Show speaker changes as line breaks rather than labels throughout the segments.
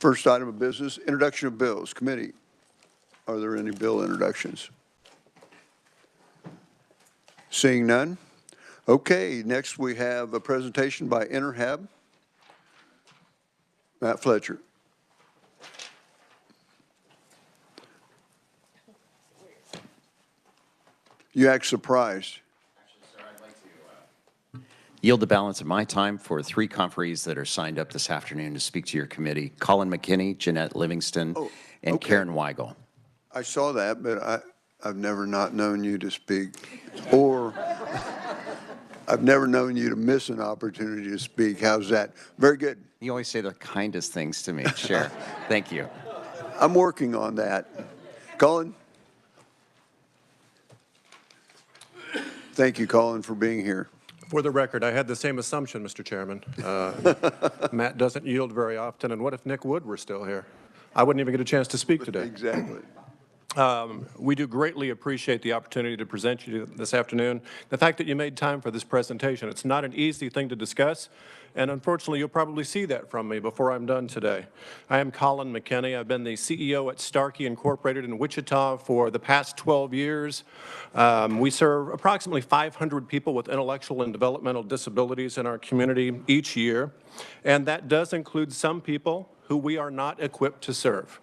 First item of business, introduction of bills. Committee, are there any bill introductions? Seeing none. Okay, next we have a presentation by Interhab. Matt Fletcher. You act surprised.
Actually, sir, I'd like to yield the balance of my time for three conferees that are signed up this afternoon to speak to your committee: Colin McKinney, Jeanette Livingston, and
okay.
Karen Weigel.
I saw that, but I've never not known you to speak, or I've never known you to miss an opportunity to speak. How's that? Very good.
You always say the kindest things to me, Chair. Thank you.
I'm working on that. Colin? Thank you, Colin, for being here.
For the record, I had the same assumption, Mr. Chairman. Matt doesn't yield very often, and what if Nick Wood were still here? I wouldn't even get a chance to speak today.
Exactly.
We do greatly appreciate the opportunity to present you this afternoon. The fact that you made time for this presentation, it's not an easy thing to discuss, and unfortunately you'll probably see that from me before I'm done today. I am Colin McKinney. I've been the CEO at Starkey Incorporated in Wichita for the past 12 years. We serve approximately 500 people with intellectual and developmental disabilities in our community each year, and that does include some people who we are not equipped to serve.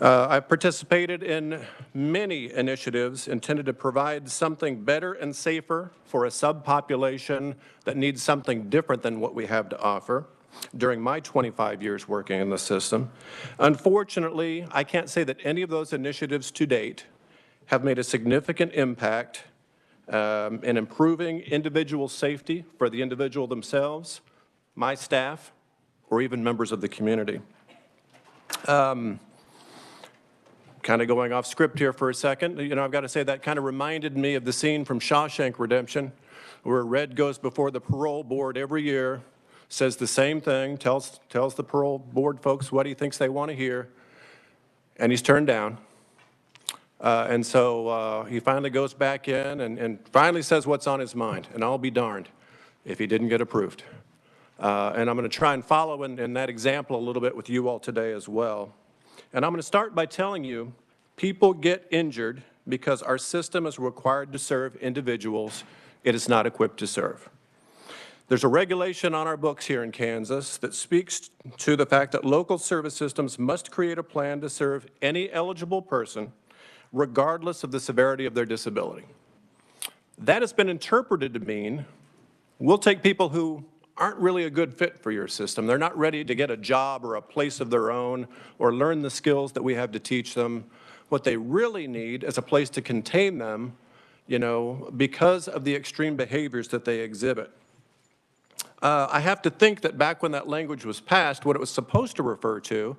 I've participated in many initiatives intended to provide something better and safer for a subpopulation that needs something different than what we have to offer during my 25 years working in the system. Unfortunately, I can't say that any of those initiatives to date have made a significant impact in improving individual safety for the individual themselves, my staff, or even members of the community. Kind of going off script here for a second, you know, I've got to say that kind of reminded me of the scene from Shawshank Redemption, where Red goes before the parole board every year, says the same thing, tells the parole board folks what he thinks they want to hear, and he's turned down. And so he finally goes back in and finally says what's on his mind, and I'll be darned if he didn't get approved. And I'm going to try and follow in that example a little bit with you all today as well. And I'm going to start by telling you, people get injured because our system is required to serve individuals it is not equipped to serve. There's a regulation on our books here in Kansas that speaks to the fact that local service systems must create a plan to serve any eligible person, regardless of the severity of their disability. That has been interpreted to mean we'll take people who aren't really a good fit for your system. They're not ready to get a job or a place of their own or learn the skills that we have to teach them. What they really need is a place to contain them, you know, because of the extreme behaviors that they exhibit. I have to think that back when that language was passed, what it was supposed to refer to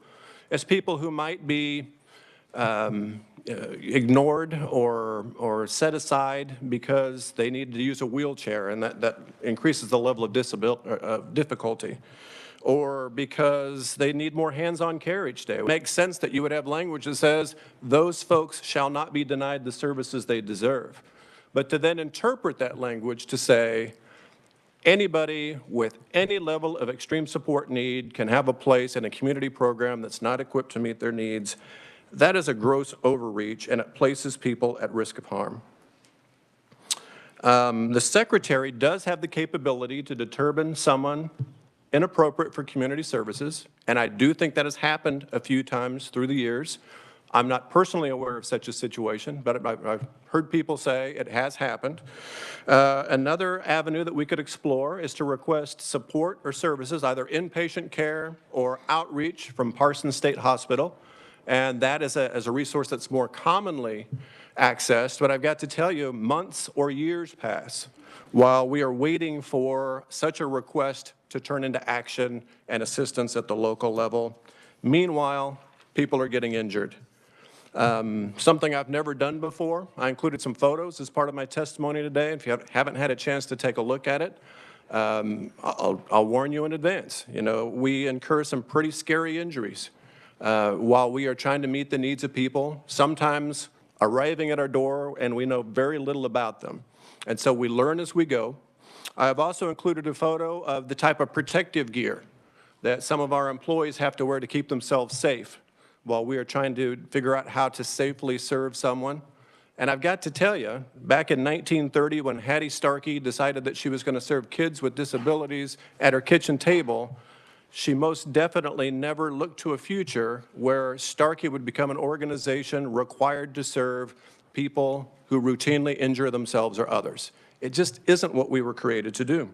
is people who might be ignored or set aside because they needed to use a wheelchair, and that increases the level of difficulty, or because they need more hands-on care each day. It makes sense that you would have language that says those folks shall not be denied the services they deserve. But to then interpret that language to say anybody with any level of extreme support need can have a place in a community program that's not equipped to meet their needs, that is a gross overreach, and it places people at risk of harm. The Secretary does have the capability to determine someone inappropriate for community services, and I do think that has happened a few times through the years. I'm not personally aware of such a situation, but I've heard people say it has happened. Another avenue that we could explore is to request support or services, either inpatient care or outreach from Parsons State Hospital. And that is a resource that's more commonly accessed. But I've got to tell you, months or years pass while we are waiting for such a request to turn into action and assistance at the local level. Meanwhile, people are getting injured. Something I've never done before. I included some photos as part of my testimony today. If you haven't had a chance to take a look at it, I'll warn you in advance. You know, we incur some pretty scary injuries while we are trying to meet the needs of people, sometimes arriving at our door and we know very little about them. And so we learn as we go. I have also included a photo of the type of protective gear that some of our employees have to wear to keep themselves safe while we are trying to figure out how to safely serve someone. And I've got to tell you, back in 1930, when Hattie Starkey decided that she was going to serve kids with disabilities at her kitchen table, she most definitely never looked to a future where Starkey would become an organization required to serve people who routinely injure themselves or others. It just isn't what we were created to do.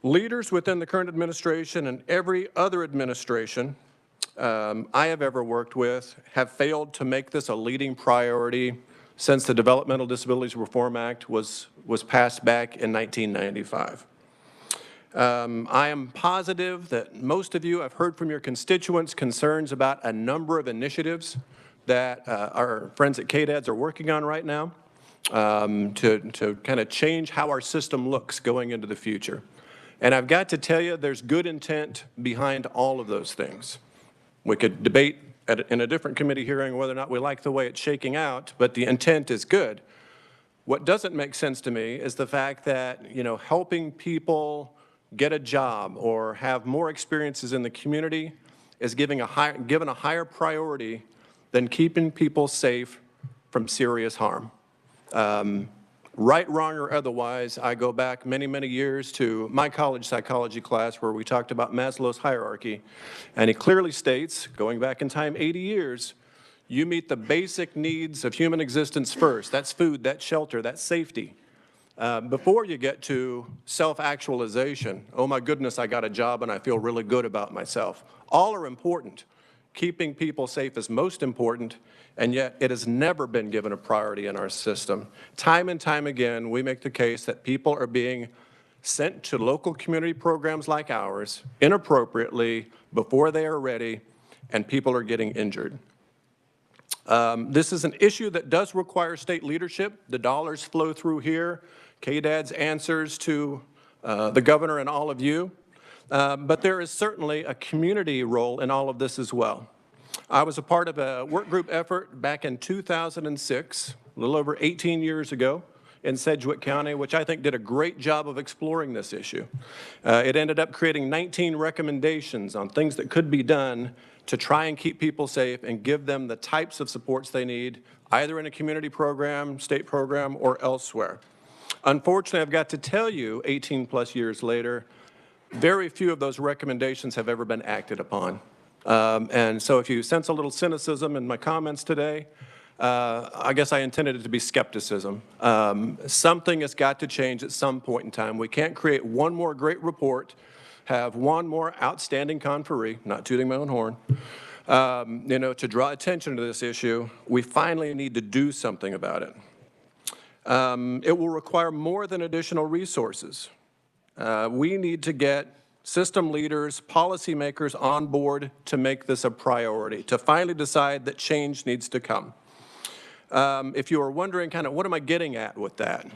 Leaders within the current administration and every other administration I have ever worked with have failed to make this a leading priority since the Developmental Disabilities Reform Act was passed back in 1995. I am positive that most of you have heard from your constituents concerns about a number of initiatives that our friends at KDADS are working on right now to kind of change how our system looks going into the future. And I've got to tell you, there's good intent behind all of those things. We could debate in a different committee hearing whether or not we like the way it's shaking out, but the intent is good. What doesn't make sense to me is the fact that, you know, helping people get a job or have more experiences in the community is given a higher priority than keeping people safe from serious harm. Right, wrong, or otherwise, I go back many, many years to my college psychology class where we talked about Maslow's hierarchy, and it clearly states, going back in time 80 years, you meet the basic needs of human existence first. That's food, that's shelter, that's safety. Before you get to self-actualization, oh my goodness, I got a job and I feel really good about myself. All are important. Keeping people safe is most important, and yet it has never been given a priority in our system. Time and time again, we make the case that people are being sent to local community programs like ours inappropriately before they are ready, and people are getting injured. This is an issue that does require state leadership. The dollars flow through here. KDADS answers to the governor and all of you. But there is certainly a community role in all of this as well. I was a part of a work group effort back in 2006, a little over 18 years ago, in Sedgwick County, which I think did a great job of exploring this issue. It ended up creating 19 recommendations on things that could be done to try and keep people safe and give them the types of supports they need, either in a community program, state program, or elsewhere. Unfortunately, I've got to tell you, 18 plus years later, very few of those recommendations have ever been acted upon. And so if you sense a little cynicism in my comments today, I guess I intended it to be skepticism. Something has got to change at some point in time. We can't create one more great report, have one more outstanding conferee, not tooting my own horn, you know, to draw attention to this issue. We finally need to do something about it. It will require more than additional resources. We need to get system leaders, policymakers on board to make this a priority, to finally decide that change needs to come. If you are wondering kind of what am I getting at with that,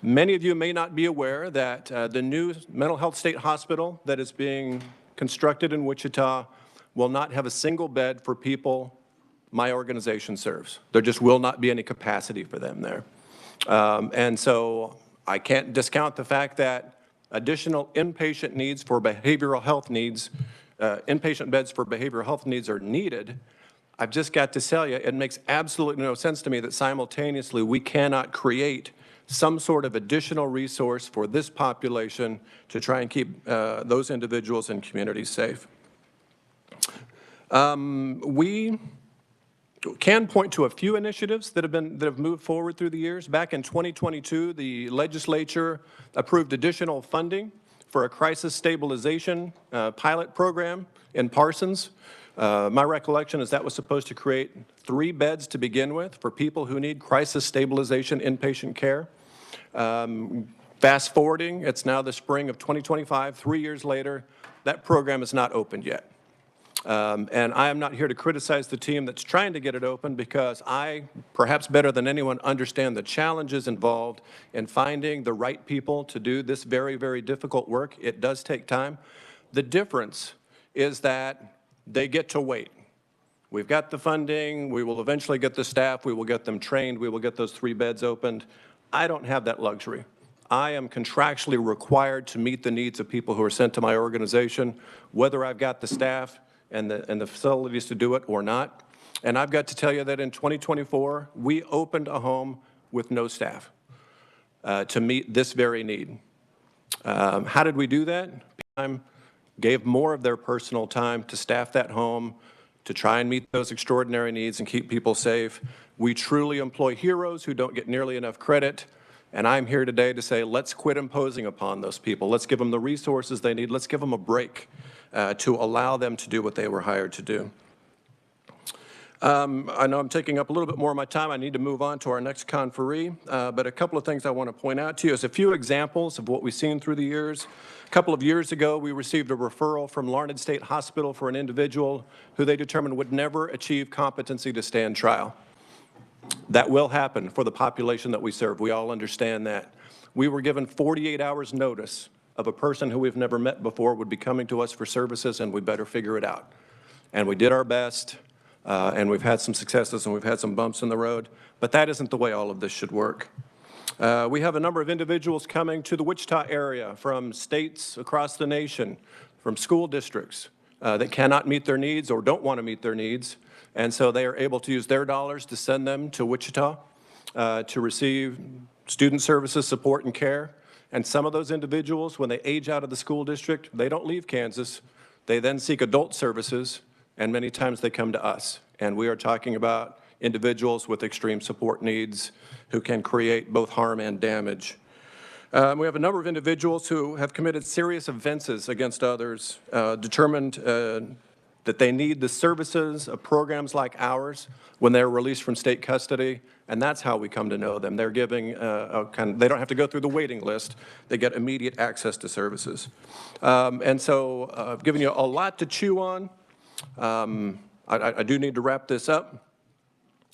many of you may not be aware that the new mental health state hospital that is being constructed in Wichita will not have a single bed for people my organization serves. There just will not be any capacity for them there. And so I can't discount the fact that additional inpatient needs for behavioral health needs, inpatient beds for behavioral health needs are needed. I've just got to tell you, it makes absolutely no sense to me that simultaneously we cannot create some sort of additional resource for this population to try and keep those individuals and communities safe. We can point to a few initiatives that have moved forward through the years. Back in 2022, the legislature approved additional funding for a crisis stabilization pilot program in Parsons. My recollection is that was supposed to create 3 beds to begin with for people who need crisis stabilization inpatient care. Fast forwarding, it's now the spring of 2025, 3 years later, that program is not opened yet. And I am not here to criticize the team that's trying to get it open, because I, perhaps better than anyone, understand the challenges involved in finding the right people to do this very, very difficult work. It does take time. The difference is that they get to wait. We've got the funding, we will eventually get the staff, we will get them trained, we will get those 3 beds opened. I don't have that luxury. I am contractually required to meet the needs of people who are sent to my organization, whether I've got the staff and the facilities to do it or not. And I've got to tell you that in 2024, we opened a home with no staff to meet this very need. How did we do that? Gave more of their personal time to staff that home, to try and meet those extraordinary needs and keep people safe. We truly employ heroes who don't get nearly enough credit. And I'm here today to say, let's quit imposing upon those people. Let's give them the resources they need. Let's give them a break to allow them to do what they were hired to do. I know I'm taking up a little bit more of my time. I need to move on to our next conferee, but a couple of things I want to point out to you is a few examples of what we've seen through the years. A couple of years ago, we received a referral from Larned State Hospital for an individual who they determined would never achieve competency to stand trial. That will happen for the population that we serve. We all understand that. We were given 48 hours notice of a person who we've never met before would be coming to us for services, and we better figure it out. And we did our best. And we've had some successes and we've had some bumps in the road, but that isn't the way all of this should work. We have a number of individuals coming to the Wichita area from states across the nation, from school districts that cannot meet their needs or don't want to meet their needs, and so they are able to use their dollars to send them to Wichita to receive student services, support, and care. And some of those individuals, when they age out of the school district, they don't leave Kansas. They then seek adult services, and many times they come to us. And we are talking about individuals with extreme support needs who can create both harm and damage. We have a number of individuals who have committed serious offenses against others, determined that they need the services of programs like ours when they're released from state custody, and that's how we come to know them. They're giving they don't have to go through the waiting list. They get immediate access to services. And so I've given you a lot to chew on. I do need to wrap this up,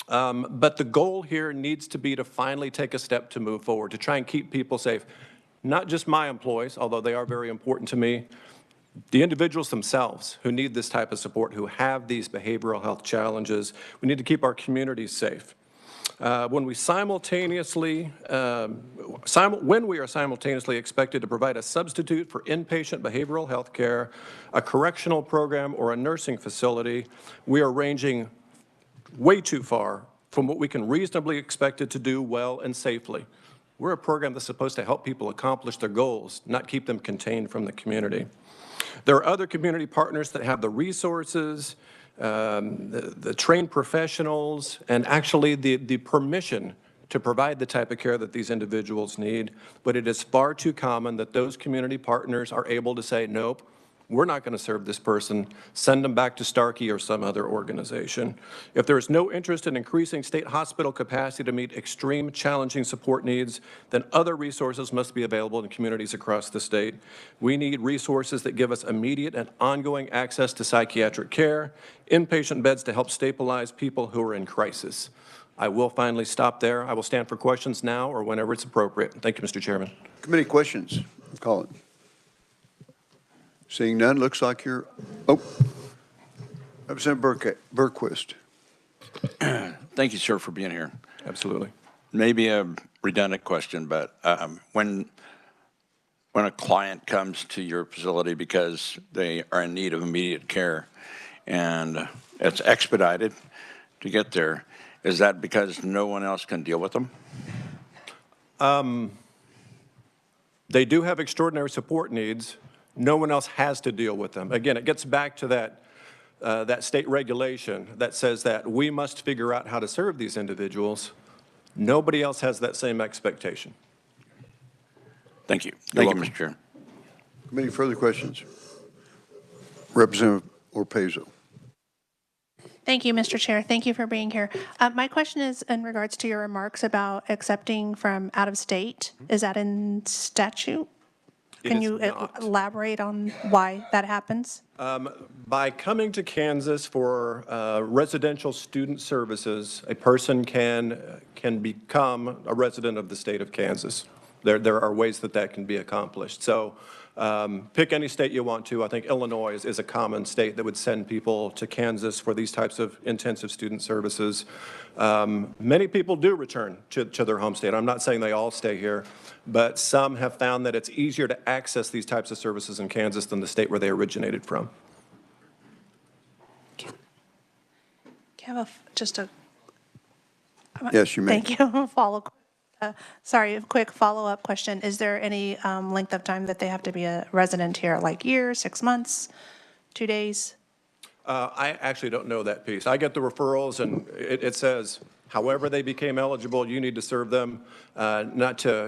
but the goal here needs to be to finally take a step to move forward, to try and keep people safe. Not just my employees, although they are very important to me, the individuals themselves who need this type of support, who have these behavioral health challenges. We need to keep our communities safe. When we are simultaneously expected to provide a substitute for inpatient behavioral health care, a correctional program, or a nursing facility, we are ranging way too far from what we can reasonably expect it to do well and safely. We're a program that's supposed to help people accomplish their goals, not keep them contained from the community. There are other community partners that have the resources, the trained professionals, and actually the permission to provide the type of care that these individuals need. But it is far too common that those community partners are able to say, nope, we're not going to serve this person, send them back to Starkey or some other organization. If there is no interest in increasing state hospital capacity to meet extreme challenging support needs, then other resources must be available in communities across the state. We need resources that give us immediate and ongoing access to psychiatric care, inpatient beds to help stabilize people who are in crisis. I will finally stop there. I will stand for questions now or whenever it's appropriate. Thank you, Mr. Chairman.
Committee questions? Call it. Seeing none, looks like you're, Representative Berquist.
Thank you, sir, for being here.
Absolutely.
Maybe a redundant question, but when a client comes to your facility because they are in need of immediate care and it's expedited to get there, is that because no one else can deal with them?
They do have extraordinary support needs. No one else has to deal with them. Again, it gets back to that state regulation that says that we must figure out how to serve these individuals. Nobody else has that same expectation.
Thank you. Thank you, Mr. Chair.
Committee, further questions? Representative Orpezzo.
Thank you, Mr. Chair. Thank you for being here. My question is in regards to your remarks about accepting from out of state. Is that in statute? Can you elaborate on why that happens?
By coming to Kansas for residential student services, a person can become a resident of the state of Kansas. There are ways that can be accomplished. So Pick any state you want to. I think Illinois is a common state that would send people to Kansas for these types of intensive student services. Many people do return to their home state. I'm not saying they all stay here, but some have found that it's easier to access these types of services in Kansas than the state where they originated from.
Can I have just a
Yes, you may.
thank you. Sorry, a quick follow-up question. Is there any length of time that they have to be a resident here, like year, 6 months, 2 days?
I actually don't know that piece. I get the referrals, and it says, however they became eligible, you need to serve them, not to,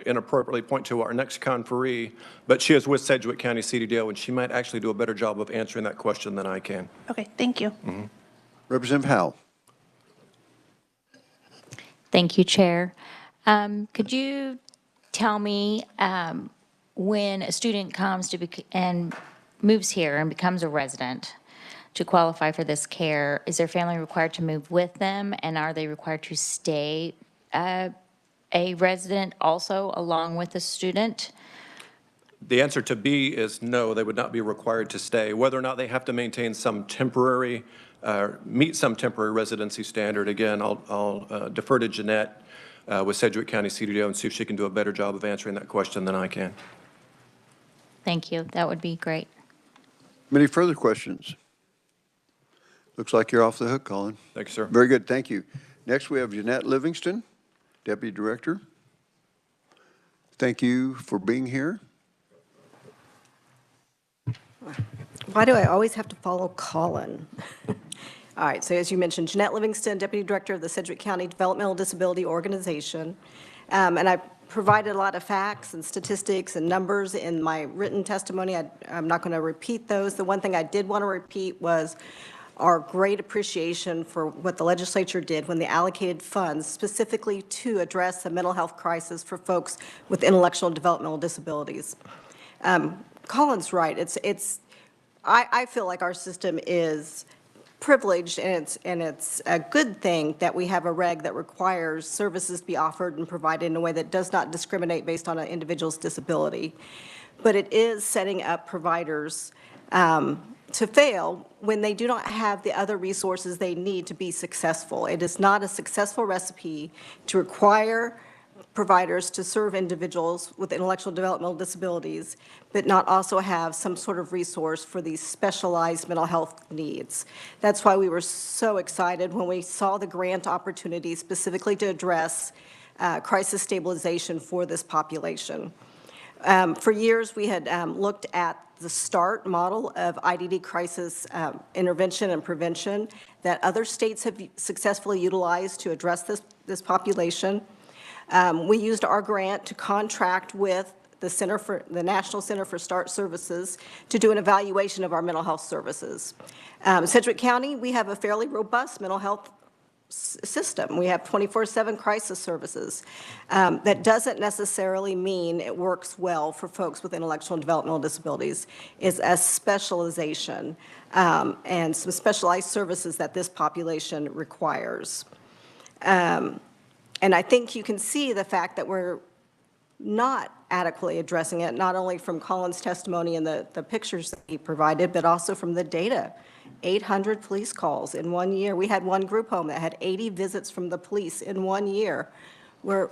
inappropriately point to our next conferee, but she is with Sedgwick County CDDO, and she might actually do a better job of answering that question than I can.
Okay, thank you.
Representative Howell.
Thank you, Chair. Could you tell me when a student comes to and moves here and becomes a resident to qualify for this care, is their family required to move with them, and are they required to stay a resident also along with the student?
The answer to B is no, they would not be required to stay. Whether or not they have to maintain some temporary, meet some temporary residency standard, again, I'll defer to Jeanette with Sedgwick County CDDO and see if she can do a better job of answering that question than I can.
Thank you. That would be great.
Any further questions? Looks like you're off the hook, Colin.
Thank you, sir.
Very good, thank you. Next, we have Jeanette Livingston, Deputy Director. Thank you for being here.
Why do I always have to follow Colin? All right, so as you mentioned, Jeanette Livingston, Deputy Director of the Sedgwick County Developmental Disability Organization. And I provided a lot of facts and statistics and numbers in my written testimony. I'm not going to repeat those. The one thing I did want to repeat was our great appreciation for what the legislature did when they allocated funds specifically to address the mental health crisis for folks with intellectual and developmental disabilities. Colin's right. I feel like our system is privileged, and it's a good thing that we have a reg that requires services to be offered and provided in a way that does not discriminate based on an individual's disability. But it is setting up providers to fail when they do not have the other resources they need to be successful. It is not a successful recipe to require providers to serve individuals with intellectual developmental disabilities, but not also have some sort of resource for these specialized mental health needs. That's why we were so excited when we saw the grant opportunity specifically to address crisis stabilization for this population. For years, we had looked at the START model of IDD crisis intervention and prevention that other states have successfully utilized to address this population. We used our grant to contract with the National Center for START Services to do an evaluation of our mental health services. Sedgwick County, we have a fairly robust mental health system. We have 24/7 crisis services. That doesn't necessarily mean it works well for folks with intellectual and developmental disabilities. It's a specialization and some specialized services that this population requires. And I think you can see the fact that we're not adequately addressing it, not only from Colin's testimony and the pictures that he provided, but also from the data. 800 police calls in 1 year. We had one group home that had 80 visits from the police in 1 year, where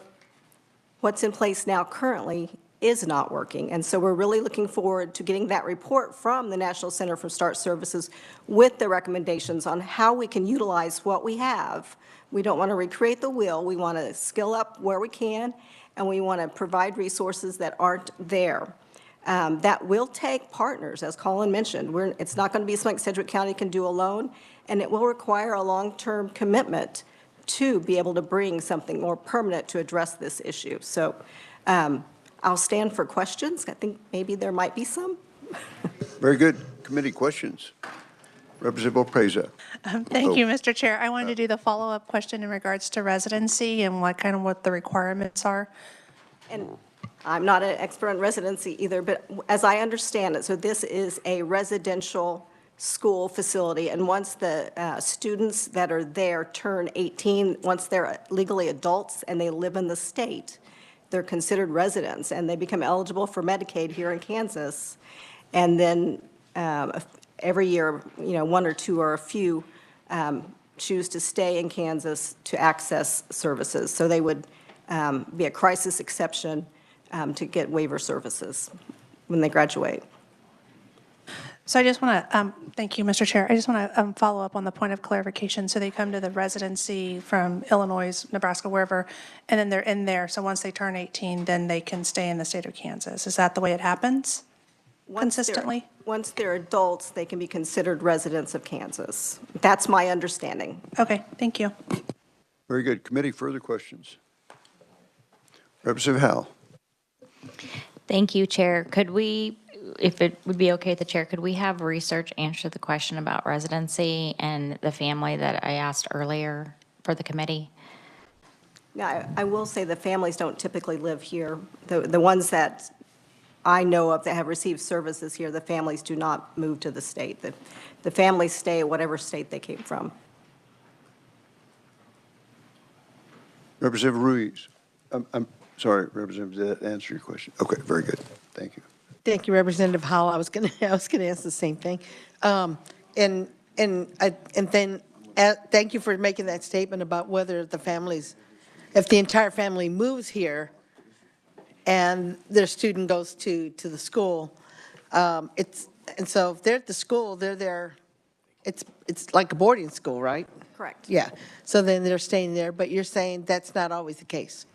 what's in place now currently is not working. And so we're really looking forward to getting that report from the National Center for START Services with the recommendations on how we can utilize what we have. We don't want to recreate the wheel. We want to skill up where we can, and we want to provide resources that aren't there. That will take partners, as Colin mentioned. It's not going to be something Sedgwick County can do alone, and it will require a long-term commitment to be able to bring something more permanent to address this issue. So I'll stand for questions. I think maybe there might be some.
Very good. Committee questions. Representative Opreza.
Thank you, Mr. Chair. I wanted to do the follow-up question in regards to residency and what the requirements are.
And I'm not an expert on residency either, but as I understand it, so this is a residential school facility, and once the students that are there turn 18, once they're legally adults and they live in the state, they're considered residents and they become eligible for Medicaid here in Kansas. And then every year, one or two or a few choose to stay in Kansas to access services. So they would be a crisis exception to get waiver services when they graduate.
So I just want to, thank you, Mr. Chair. I just want to follow up on the point of clarification. So they come to the residency from Illinois, Nebraska, wherever, and then they're in there. So once they turn 18, then they can stay in the state of Kansas. Is that the way it happens consistently?
Once they're adults, they can be considered residents of Kansas. That's my understanding.
Okay, thank you.
Very good. Committee, further questions? Representative Howell.
Thank you, Chair. Could we, if it would be okay with the Chair, could we have research answer the question about residency and the family that I asked earlier for the committee?
Now, I will say the families don't typically live here. The ones that I know of that have received services here, the families do not move to the state. The families stay at whatever state they came from.
Representative Ruiz. I'm sorry, Representative, did that answer your question? Okay, very good. Thank you.
Thank you, Representative Howell. I was going to ask the same thing. And then thank you for making that statement about whether the families, if the entire family moves here and their student goes to the school, and so if they're at the school, they're there, it's like a boarding school, right?
Correct.
Yeah. So then they're staying there, but you're saying that's not always the case.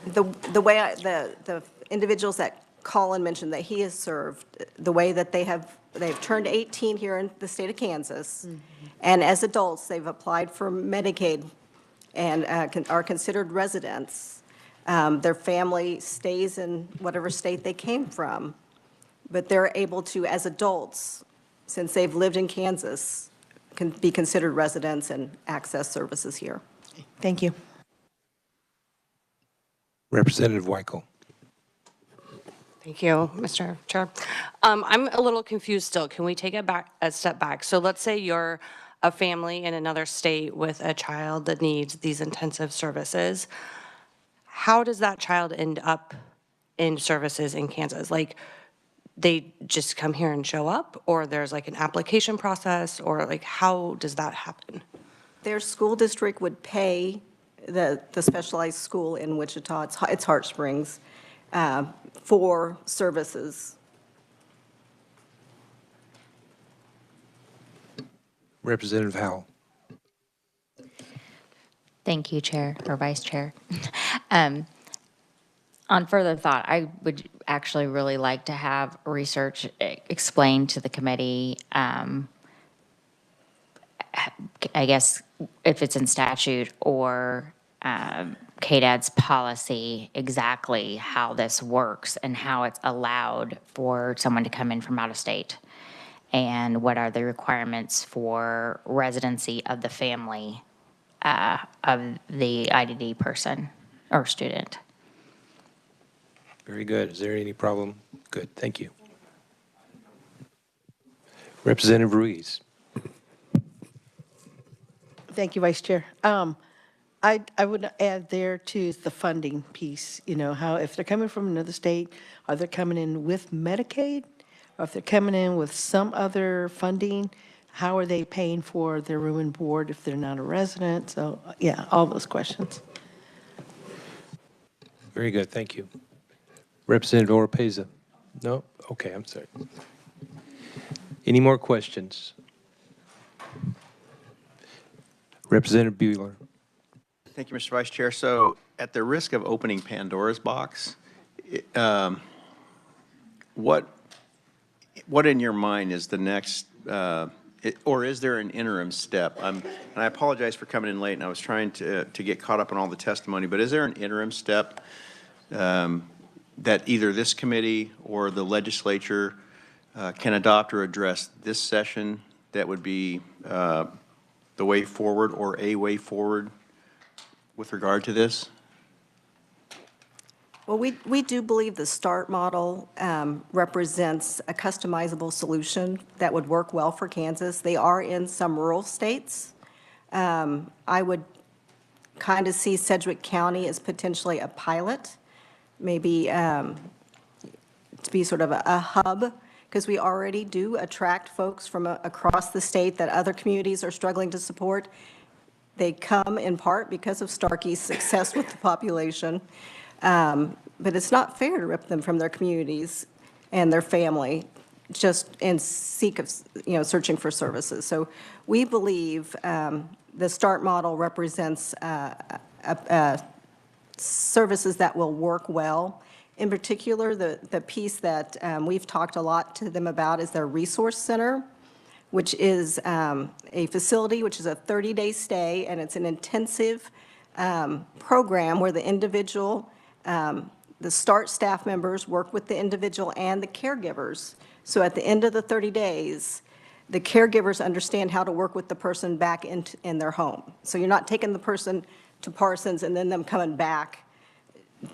The way the individuals that Colin mentioned that he has served, the way that they've turned 18 here in the state of Kansas, and as adults, they've applied for Medicaid and are considered residents. Their family stays in whatever state they came from, but they're able to, as adults, since they've lived in Kansas, can be considered residents and access services here.
Thank you.
Representative Weichel.
Thank you, Mr. Chair. I'm a little confused still. Can we take a step back? So let's say you're a family in another state with a child that needs these intensive services. How does that child end up in services in Kansas? Like, they just come here and show up, or there's like an application process, or like how does that happen?
Their school district would pay the specialized school in Wichita, it's Heart Springs, for services.
Representative Howell.
Thank you, Chair or Vice Chair. On further thought, I would actually really like to have research explained to the committee, I guess if it's in statute or KDAD's policy, exactly how this works and how it's allowed for someone to come in from out of state. And what are the requirements for residency of the family of the IDD person or student.
Very good. Is there any problem? Good. Thank you. Representative Ruiz.
Thank you, Vice Chair. I would add there too the funding piece, how if they're coming from another state, are they coming in with Medicaid? Or if they're coming in with some other funding, how are they paying for their room and board if they're not a resident? So, yeah, all those questions.
Very good. Thank you. Representative Oropeza. No? Okay, I'm sorry. Any more questions? Representative Buehler.
Thank you, Mr. Vice Chair. So at the risk of opening Pandora's box, what in your mind is the next, or is there an interim step? And I apologize for coming in late, and I was trying to get caught up on all the testimony, but is there an interim step that either this committee or the legislature can adopt or address this session that would be the way forward or a way forward with regard to this?
Well, we do believe the START model represents a customizable solution that would work well for Kansas. They are in some rural states. I would kind of see Sedgwick County as potentially a pilot, maybe to be sort of a hub, because we already do attract folks from across the state that other communities are struggling to support. They come in part because of Starkey's success with the population, but it's not fair to rip them from their communities and their family just in seek of, searching for services. So we believe the START model represents services that will work well. In particular, the piece that we've talked a lot to them about is their resource center, which is a facility which is a 30-day stay, and it's an intensive program where the individual, the START staff members work with the individual and the caregivers. So at the end of the 30 days, the caregivers understand how to work with the person back in their home. So you're not taking the person to Parsons and then them coming back.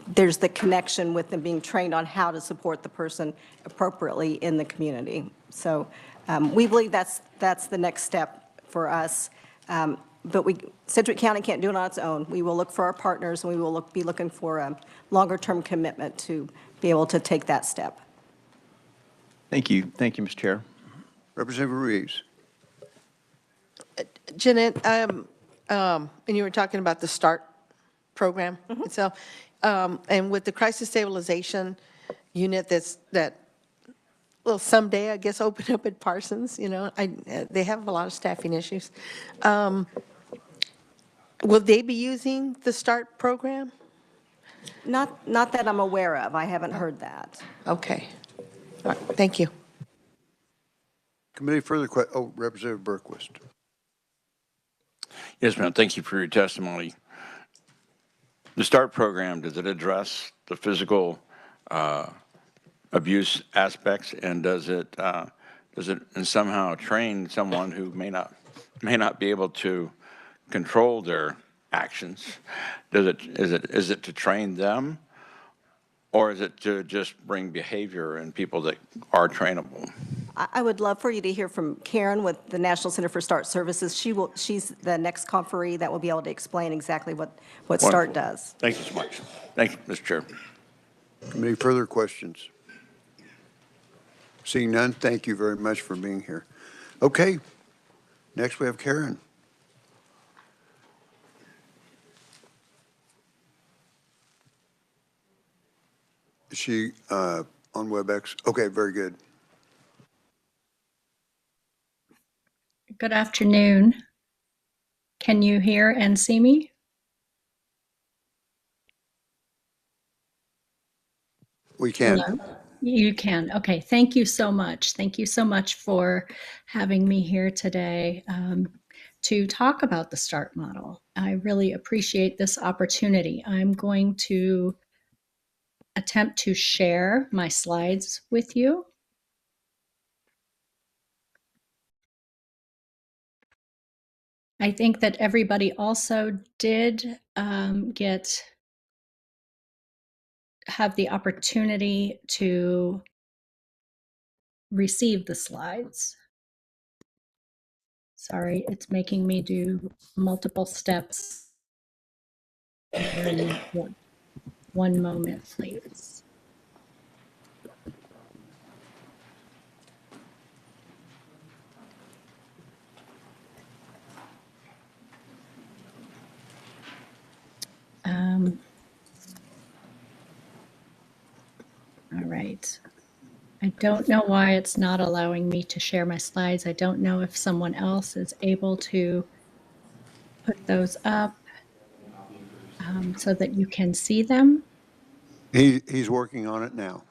There's the connection with them being trained on how to support the person appropriately in the community. So we believe that's the next step for us. But Sedgwick County can't do it on its own. We will look for our partners, and we will be looking for a longer-term commitment to be able to take that step.
Thank you. Thank you, Mr. Chair.
Representative Ruiz.
Jeanette, and you were talking about the START program itself, and with the crisis stabilization unit that will someday, I guess, open up at Parsons, they have a lot of staffing issues. Will they be using the START program?
Not that I'm aware of. I haven't heard that.
Okay. All right. Thank you.
Committee further Representative Berquist.
Yes, ma'am. Thank you for your testimony. The START program, does it address the physical abuse aspects, and does it somehow train someone who may not be able to control their actions? Is it to train them, or is it to just bring behavior in people that are trainable?
I would love for you to hear from Karen with the National Center for START Services. She's the next conferee that will be able to explain exactly what START does.
Thank you so much. Thank you, Mr. Chair.
Committee further questions? Seeing none, thank you very much for being here. Okay, next we have Karen. Is she on WebEx? Okay, very good.
Good afternoon. Can you hear and see me?
We can.
Hello? You can. Okay. Thank you so much. Thank you so much for having me here today to talk about the START model. I really appreciate this opportunity. I'm going to attempt to share my slides with you. I think that everybody also did have the opportunity to receive the slides. Sorry, it's making me do multiple steps. One moment, please. All right. I don't know why it's not allowing me to share my slides. I don't know if someone else is able to put those up so that you can see them.
He's working on it now.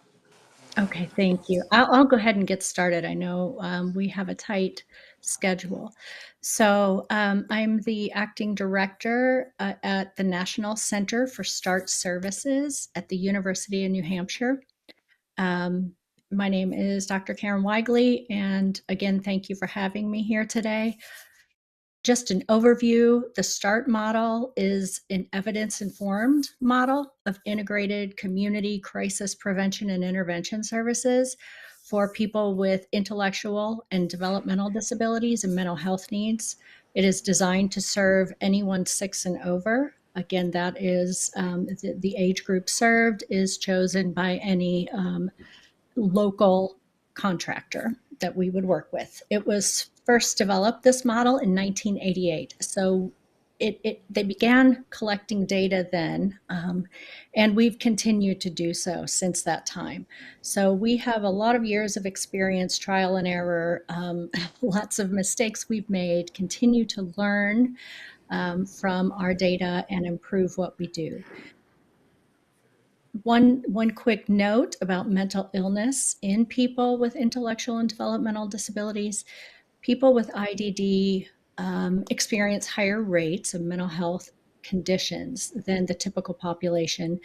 Okay, thank you. I'll go ahead and get started. I know we have a tight schedule. So I'm the acting director at the National Center for START Services at the University of New Hampshire. My name is Dr. Karen Weigley, and again, thank you for having me here today. Just an overview, the START model is an evidence-informed model of integrated community crisis prevention and intervention services for people with intellectual and developmental disabilities and mental health needs. It is designed to serve anyone 6 and over Again, that is the age group served is chosen by any local contractor that we would work with. It was first developed, this model, in 1988. So they began collecting data then, and we've continued to do so since that time. So we have a lot of years of experience, trial and error, lots of mistakes we've made, continue to learn from our data and improve what we do. One quick note about mental illness in people with intellectual and developmental disabilities. People with IDD experience higher rates of mental health conditions than the typical population.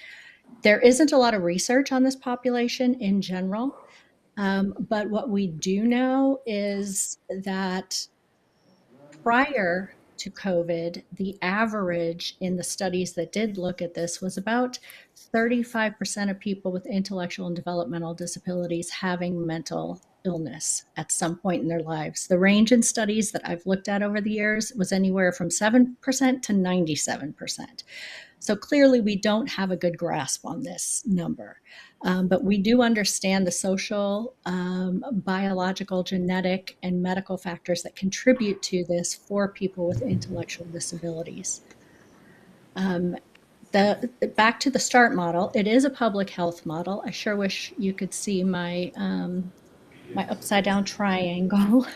There isn't a lot of research on this population in general, but what we do know is that prior to COVID, the average in the studies that did look at this was about 35% of people with intellectual and developmental disabilities having mental illness at some point in their lives. The range in studies that I've looked at over the years was anywhere from 7% to 97%. So clearly, we don't have a good grasp on this number. But we do understand the social, biological, genetic, and medical factors that contribute to this for people with intellectual disabilities. Back to the START model, it is a public health model. I sure wish you could see my my upside down triangle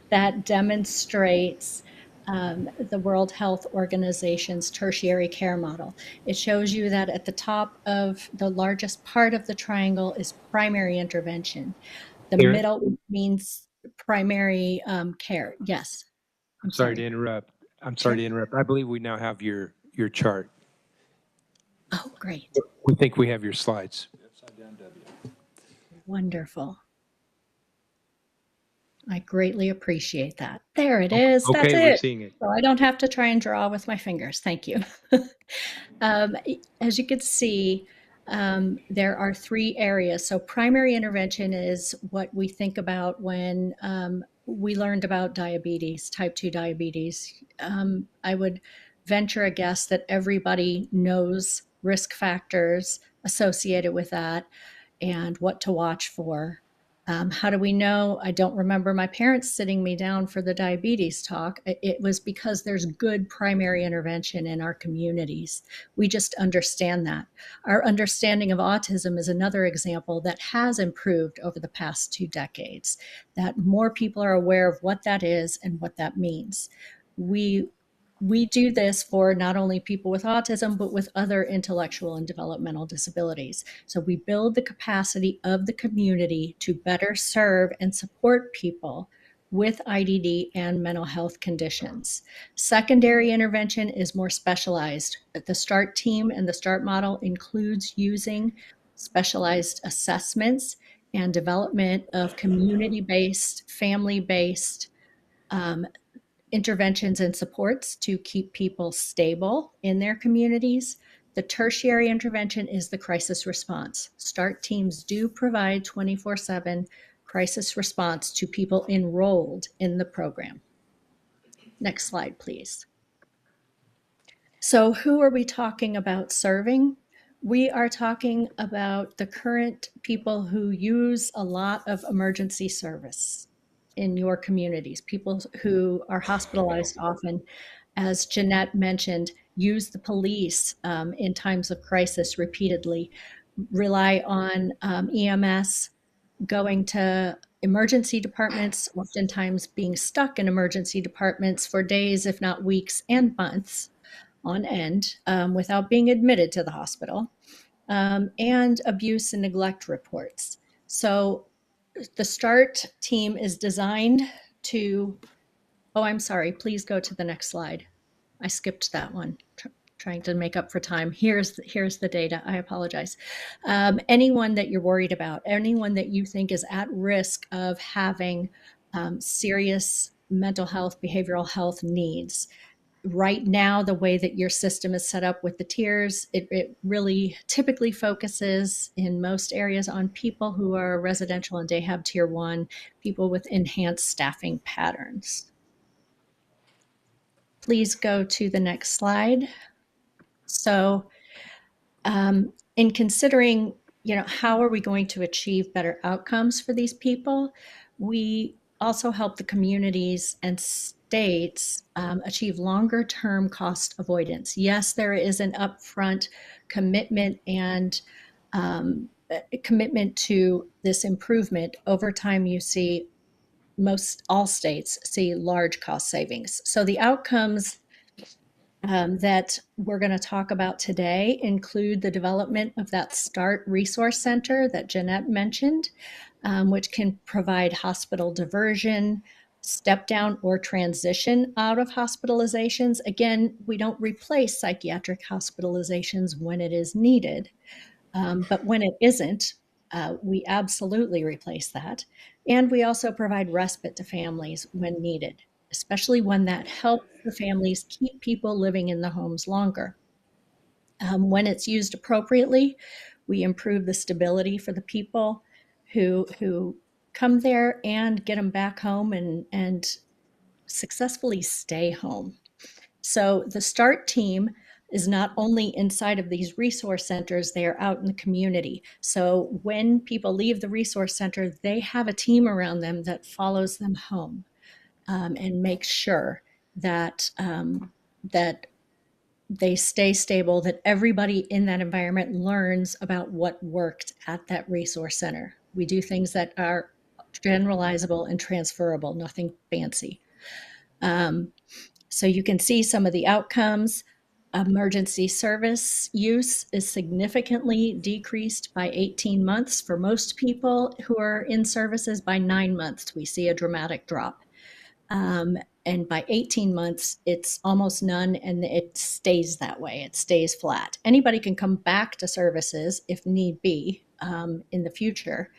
that demonstrates the World Health Organization's tertiary care model. It shows you that at the top of the largest part of the triangle is primary intervention. The
Karen?
middle means primary care. Yes. I'm
Sorry to interrupt. I'm sorry to interrupt. I believe we now have your chart.
Oh, great.
We think we have your slides.
Wonderful. I greatly appreciate that. There it is. That's
Okay, we're
it.
seeing it.
So I don't have to try and draw with my fingers. Thank you. As you can see, there are three areas. So primary intervention is what we think about when we learned about diabetes, type 2 diabetes. I would venture a guess that everybody knows risk factors associated with that and what to watch for. How do we know? I don't remember my parents sitting me down for the diabetes talk. It was because there's good primary intervention in our communities. We just understand that. Our understanding of autism is another example that has improved over the past 2 decades, that more people are aware of what that is and what that means. We do this for not only people with autism, but with other intellectual and developmental disabilities. So we build the capacity of the community to better serve and support people with IDD and mental health conditions. Secondary intervention is more specialized. The START team and the START model includes using specialized assessments and development of community-based, family-based interventions and supports to keep people stable in their communities. The tertiary intervention is the crisis response. START teams do provide 24/7 crisis response to people enrolled in the program. Next slide, please. So who are we talking about serving? We are talking about the current people who use a lot of emergency service in your communities, people who are hospitalized often, as Jeanette mentioned, use the police in times of crisis repeatedly, rely on EMS, going to emergency departments, oftentimes being stuck in emergency departments for days, if not weeks and months on end, without being admitted to the hospital, and abuse and neglect reports. So the START team is designed to, oh, I'm sorry, please go to the next slide. I skipped that one, trying to make up for time. Here's the data, I apologize. Anyone that you're worried about, anyone that you think is at risk of having serious mental health, behavioral health needs, right now, the way that your system is set up with the tiers, it really typically focuses in most areas on people who are residential and day have tier 1, people with enhanced staffing patterns. Please go to the next slide. So in considering, how are we going to achieve better outcomes for these people, we also help the communities and states achieve longer-term cost avoidance. Yes, there is an upfront commitment and commitment to this improvement. Over time, you see all states see large cost savings. So the outcomes that we're going to talk about today include the development of that START resource center that Jeanette mentioned, which can provide hospital diversion, step down, or transition out of hospitalizations. Again, we don't replace psychiatric hospitalizations when it is needed, but when it isn't, we absolutely replace that. And we also provide respite to families when needed, especially when that helps the families keep people living in the homes longer. When it's used appropriately, we improve the stability for the people who come there and get them back home and successfully stay home. So the START team is not only inside of these resource centers, they are out in the community. So when people leave the resource center, they have a team around them that follows them home and makes sure that that they stay stable, that everybody in that environment learns about what worked at that resource center. We do things that are generalizable and transferable, nothing fancy. So you can see some of the outcomes. Emergency service use is significantly decreased by 18 months. For most people who are in services, by 9 months, we see a dramatic drop. And by 18 months, it's almost none, and it stays that way. It stays flat. Anybody can come back to services if need be in the future,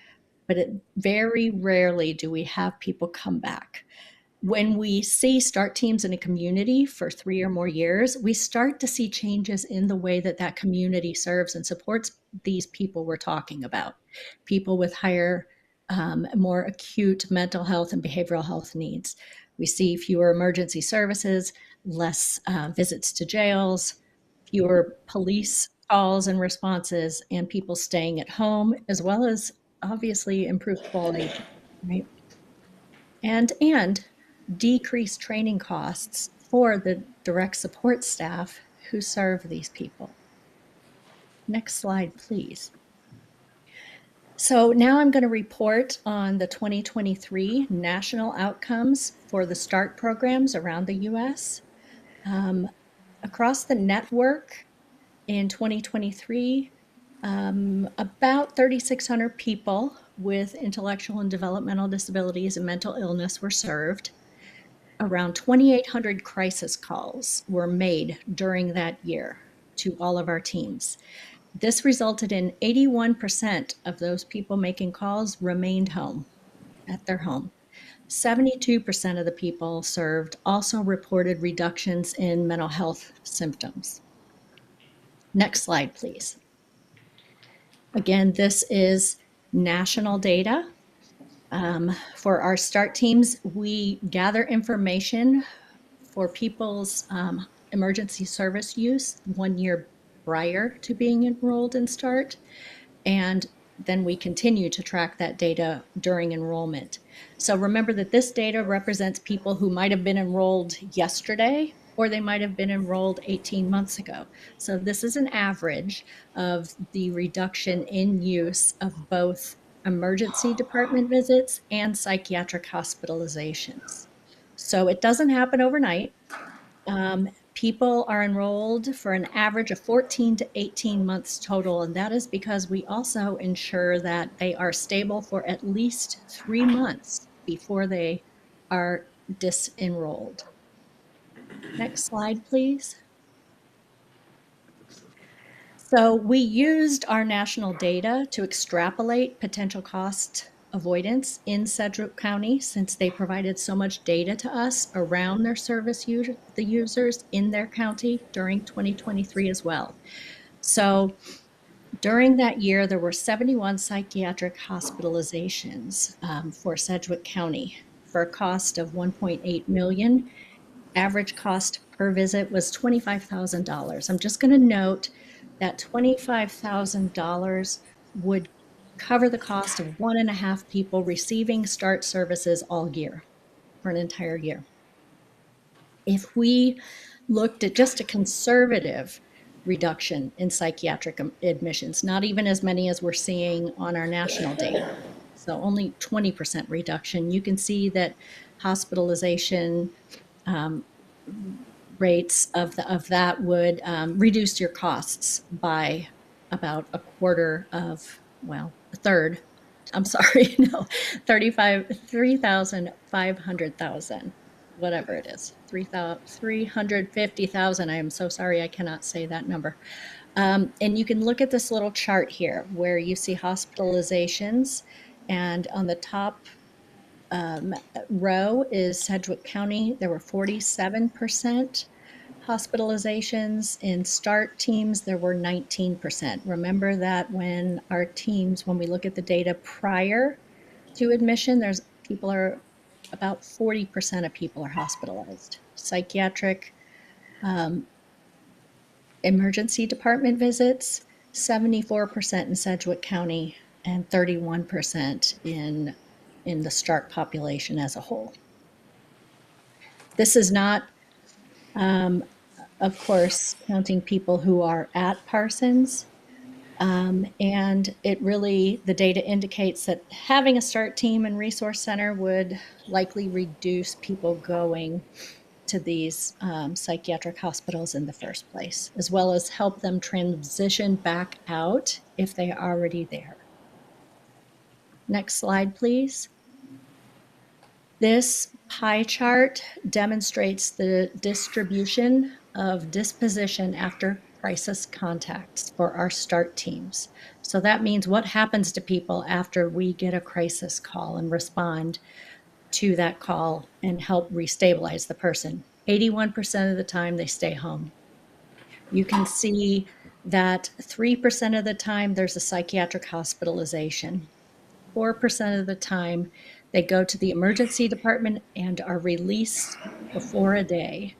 but very rarely do we have people come back. When we see START teams in a community for 3 or more years, we start to see changes in the way that that community serves and supports these people we're talking about, people with higher, more acute mental health and behavioral health needs. We see fewer emergency services, less visits to jails, fewer police calls and responses, and people staying at home, as well as obviously improved quality, right? And decrease training costs for the direct support staff who serve these people. Next slide, please. So now I'm going to report on the 2023 national outcomes for the START programs around the U.S. Across the network in 2023, about 3,600 people with intellectual and developmental disabilities and mental illness were served. Around 2,800 crisis calls were made during that year to all of our teams. This resulted in 81% of those people making calls remained home, at their home. 72% of the people served also reported reductions in mental health symptoms. Next slide, please. Again, this is national data. For our START teams, we gather information for people's emergency service use 1 year prior to being enrolled in START, and then we continue to track that data during enrollment. So remember that this data represents people who might have been enrolled yesterday, or they might have been enrolled 18 months ago. So this is an average of the reduction in use of both emergency department visits and psychiatric hospitalizations. So it doesn't happen overnight. People are enrolled for an average of 14 to 18 months total, and that is because we also ensure that they are stable for at least 3 months before they are disenrolled. Next slide, please. So we used our national data to extrapolate potential cost avoidance in Sedgwick County, since they provided so much data to us around their service the users in their county during 2023 as well. So during that year, there were 71 psychiatric hospitalizations for Sedgwick County for a cost of $1.8 million. average cost per visit was $25,000. I'm just going to note that $25,000 would cover the cost of 1.5 people receiving START services all year, for an entire year. If we looked at just a conservative reduction in psychiatric admissions, not even as many as we're seeing on our national data, so only 20% reduction, you can see that hospitalization rates of that would reduce your costs by about a quarter of, well, a third. I'm sorry, no, 3,500,000, whatever it is, 350,000. I am so sorry, I cannot say that number. And you can look at this little chart here where you see hospitalizations, and on the top row is Sedgwick County. There were 47% hospitalizations. In START teams, there were 19%. Remember that when our teams, when we look at the data prior to admission, about 40% of people are hospitalized. Psychiatric emergency department visits, 74% in Sedgwick County and 31% in the START population as a whole. This is not, of course, counting people who are at Parsons. And it really, the data indicates that having a START team and resource center would likely reduce people going to these psychiatric hospitals in the first place, as well as help them transition back out if they are already there. Next slide, please. This pie chart demonstrates the distribution of disposition after crisis contacts for our START teams. So that means what happens to people after we get a crisis call and respond to that call and help restabilize the person. 81% of the time they stay home. You can see that 3% of the time there's a psychiatric hospitalization. 4% of the time they go to the emergency department and are released before a day.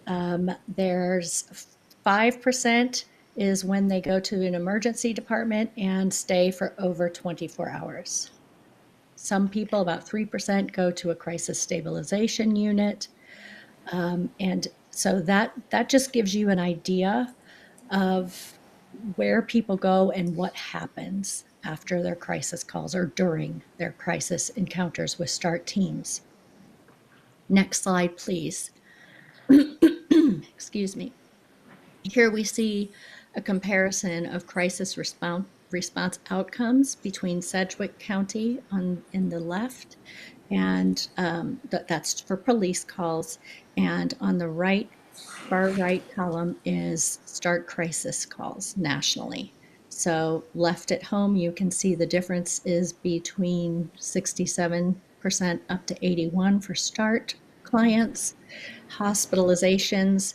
There's 5% is when they go to an emergency department and stay for over 24 hours. Some people, about 3%, go to a crisis stabilization unit. And so that just gives you an idea of where people go and what happens after their crisis calls or during their crisis encounters with START teams. Next slide, please. Excuse me. Here we see a comparison of crisis response outcomes between Sedgwick County in the left, and that's for police calls, and on the right, far right column is START crisis calls nationally. So left at home, you can see the difference is between 67% up to 81% for START clients. Hospitalizations,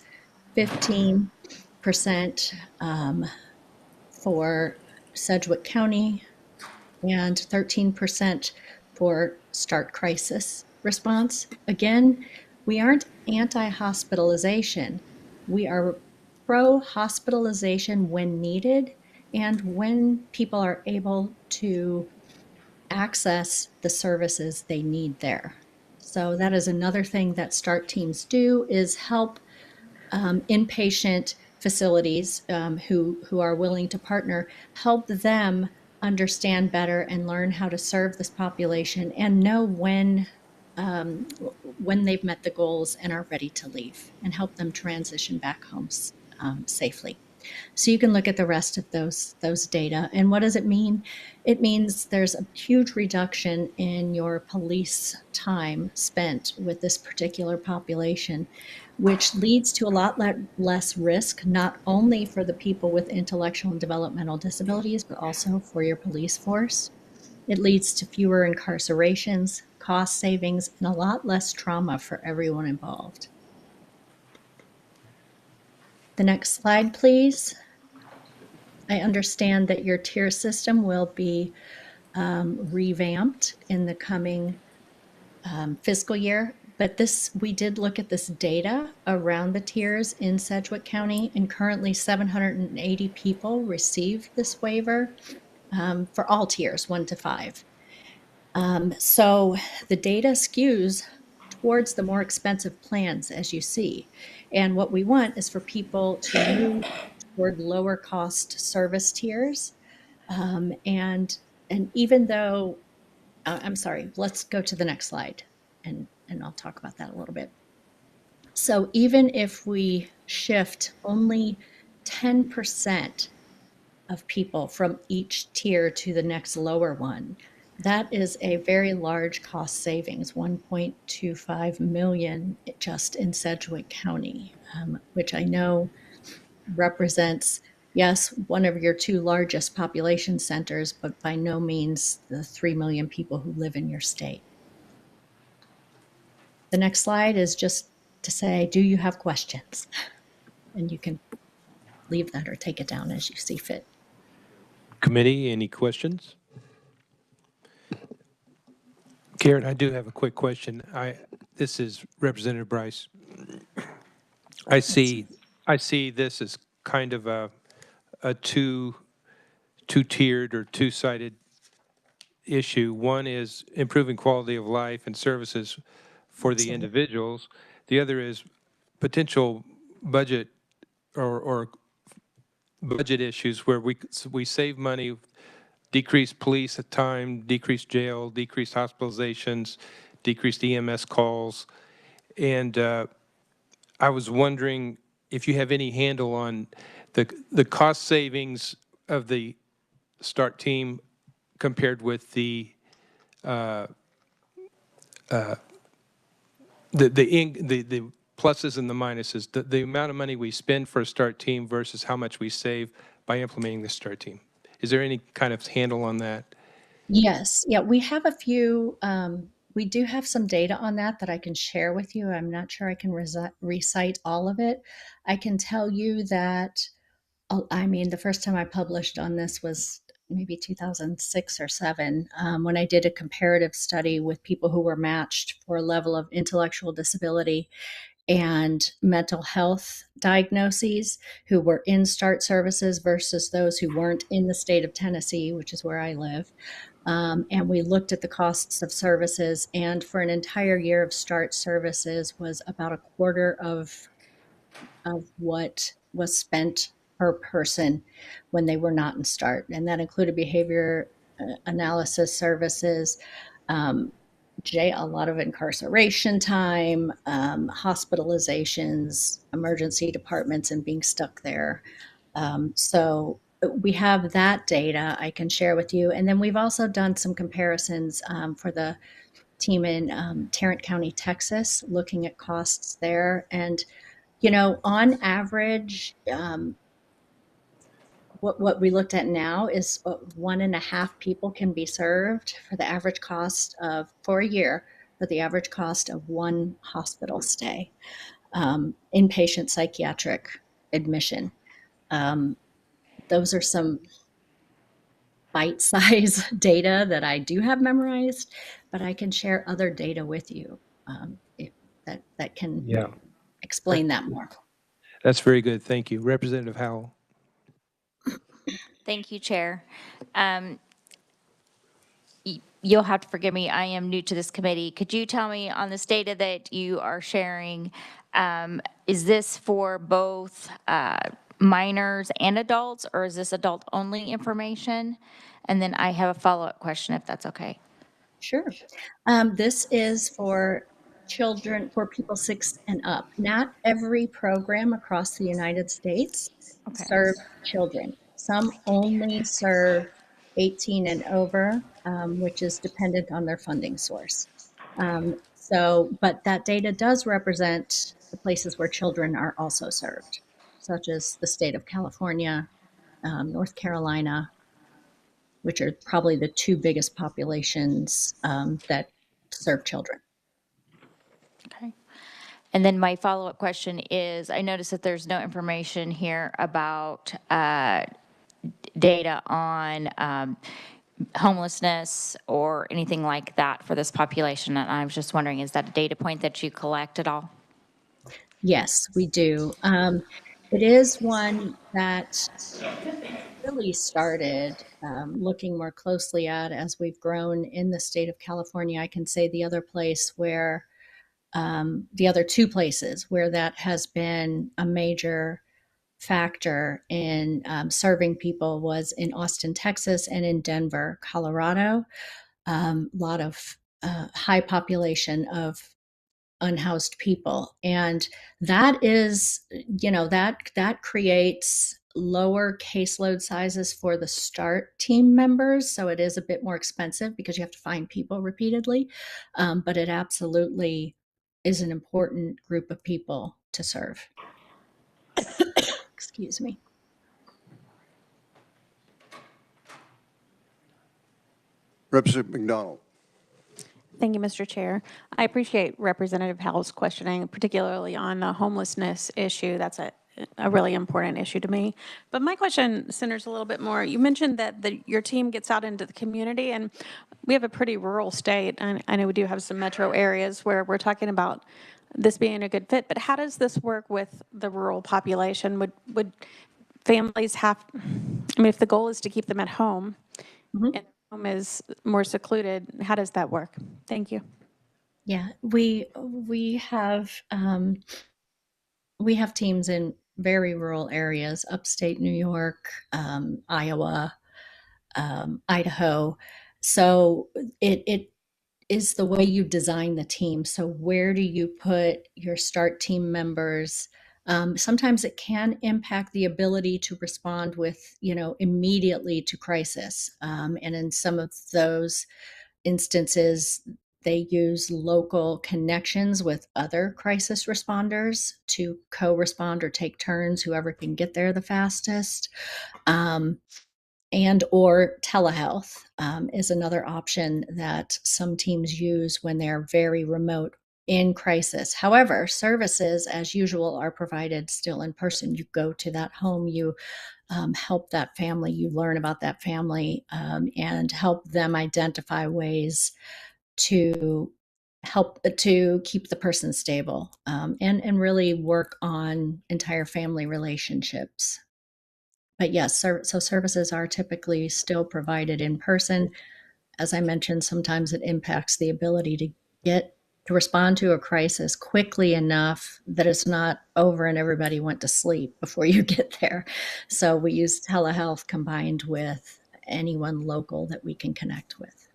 15% for Sedgwick County and 13% for START crisis response. Again, we aren't anti-hospitalization. We are pro-hospitalization when needed and when people are able to access the services they need there. So that is another thing that START teams do, is help inpatient facilities who are willing to partner, help them understand better and learn how to serve this population and know when they've met the goals and are ready to leave, and help them transition back home safely. So you can look at the rest of those data. And what does it mean? It means there's a huge reduction in your police time spent with this particular population, which leads to a lot less risk, not only for the people with intellectual and developmental disabilities, but also for your police force. It leads to fewer incarcerations, cost savings, and a lot less trauma for everyone involved. The next slide, please. I understand that your tier system will be revamped in the coming fiscal year. But we did look at this data around the tiers in Sedgwick County, and currently 780 people received this waiver for all tiers, 1 to 5. So the data skews towards the more expensive plans, as you see. And what we want is for people to move toward lower cost service tiers. And even though, I'm sorry, let's go to the next slide, and I'll talk about that a little bit. So even if we shift only 10% of people from each tier to the next lower one, that is a very large cost savings, 1.25 million just in Sedgwick County, which I know represents, yes, one of your 2 largest population centers, but by no means the 3 million people who live in your state. The next slide is just to say, do you have questions? And you can leave that or take it down as you see fit.
Committee, any questions? Karen, I do have a quick question. This is Representative Bryce. I see this as kind of a two-tiered or two-sided issue. One is improving quality of life and services for the individuals. The other is potential budget or budget issues where we save money, decrease police time, decrease jail, decrease hospitalizations, decreased EMS calls. And I was wondering if you have any handle on the cost savings of the START team compared with the pluses and the minuses, the amount of money we spend for a START team versus how much we save by implementing the START team. Is there any kind of handle on that?
Yes. Yeah, we have a few, we do have some data on that I can share with you. I'm not sure I can recite all of it. I can tell you that, I mean, the first time I published on this was maybe 2006 or 7, when I did a comparative study with people who were matched for a level of intellectual disability and mental health diagnoses who were in START services versus those who weren't in the state of Tennessee, which is where I live. And we looked at the costs of services, and for an entire year of START services was about a quarter of what was spent per person when they were not in START. And that included behavior analysis services, a lot of incarceration time, hospitalizations, emergency departments, and being stuck there. So we have that data I can share with you. And then we've also done some comparisons for the team in Tarrant County, Texas, looking at costs there. And, you know, on average, what we looked at now is 1.5 people can be served for the average cost of, for a year, for the average cost of 1 hospital stay, inpatient psychiatric admission. Those are some bite-size data that I do have memorized, but I can share other data with you that can explain that more.
That's very good. Thank you. Representative Howell.
Thank you, Chair. You'll have to forgive me, I am new to this committee. Could you tell me on this data that you are sharing, is this for both minors and adults, or is this adult-only information? And then I have a follow-up question, if that's okay.
Sure. This is for children, for people 6 and up. Not every program across the United States serves children. Some only serve 18 and over, which is dependent on their funding source. But that data does represent the places where children are also served, such as the state of California, North Carolina, which are probably the 2 biggest populations that serve children.
Okay. And then my follow-up question is, I noticed that there's no information here about data on homelessness or anything like that for this population. And I was just wondering, is that a data point that you collect at all?
Yes, we do. It is one that really started looking more closely at as we've grown in the state of California. I can say the other place where, the other two places where that has been a major factor in serving people was in Austin, Texas, and in Denver, Colorado. A lot of high population of unhoused people, and that is, that creates lower caseload sizes for the START team members, so it is a bit more expensive because you have to find people repeatedly, but it absolutely is an important group of people to serve. Excuse me.
Representative McDonald.
Thank you, Mr. Chair. I appreciate Representative Howell's questioning, particularly on the homelessness issue. That's a really important issue to me. But my question centers a little bit more. You mentioned that your team gets out into the community, and we have a pretty rural state. And I know we do have some metro areas where we're talking about this being a good fit, but how does this work with the rural population? Would families have, I mean, if the goal is to keep them at home, and home is more secluded, how does that work? Thank you.
Yeah, we have teams in very rural areas, upstate New York, Iowa, Idaho. So it is the way you design the team. So where do you put your START team members? Sometimes it can impact the ability to respond with, immediately to crisis. And in some of those instances, they use local connections with other crisis responders to co-respond or take turns, whoever can get there the fastest. And or telehealth is another option that some teams use when they're very remote in crisis. However, services, as usual, are provided still in person. You go to that home, you help that family, you learn about that family, and help them identify ways to help to keep the person stable, and really work on entire family relationships. But yes, so services are typically still provided in person. As I mentioned, sometimes it impacts the ability to respond to a crisis quickly enough that it's not over and everybody went to sleep before you get there. So we use telehealth combined with anyone local that we can connect with.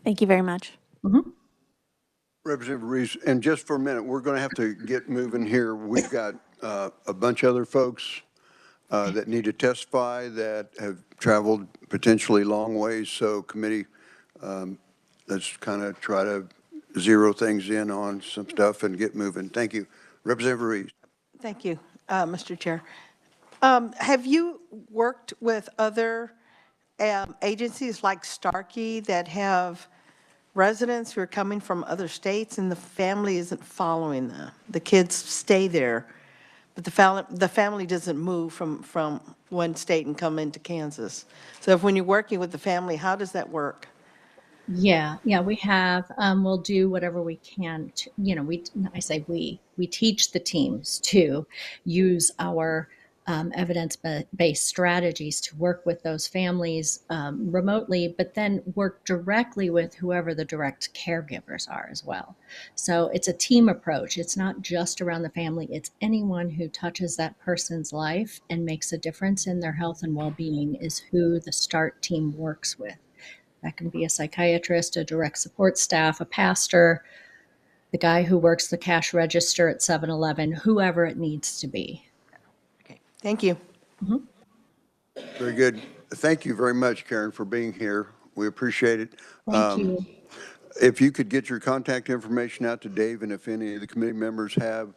Thank you very much.
Mm-hmm.
Representative Reese, and just for a minute, we're going to have to get moving here. We've got a bunch of other folks that need to testify that have traveled potentially long ways. So committee, let's kind of try to zero things in on some stuff and get moving. Thank you. Representative Reese.
Thank you, Mr. Chair. Have you worked with other agencies like Starkey that have residents who are coming from other states and the family isn't following them? The kids stay there, but the family doesn't move from one state and come into Kansas. So if when you're working with the family, how does that work?
Yeah, we have. We'll do whatever we can to, we teach the teams to use our evidence-based strategies to work with those families remotely, but then work directly with whoever the direct caregivers are as well. So it's a team approach. It's not just around the family. It's anyone who touches that person's life and makes a difference in their health and well-being is who the START team works with. That can be a psychiatrist, a direct support staff, a pastor, the guy who works the cash register at 7-Eleven, whoever it needs to be.
Okay, thank you.
Mm-hmm.
Very good. Thank you very much, Karen, for being here. We appreciate it.
Thank you.
If you could get your contact information out to Dave, and if any of the committee members have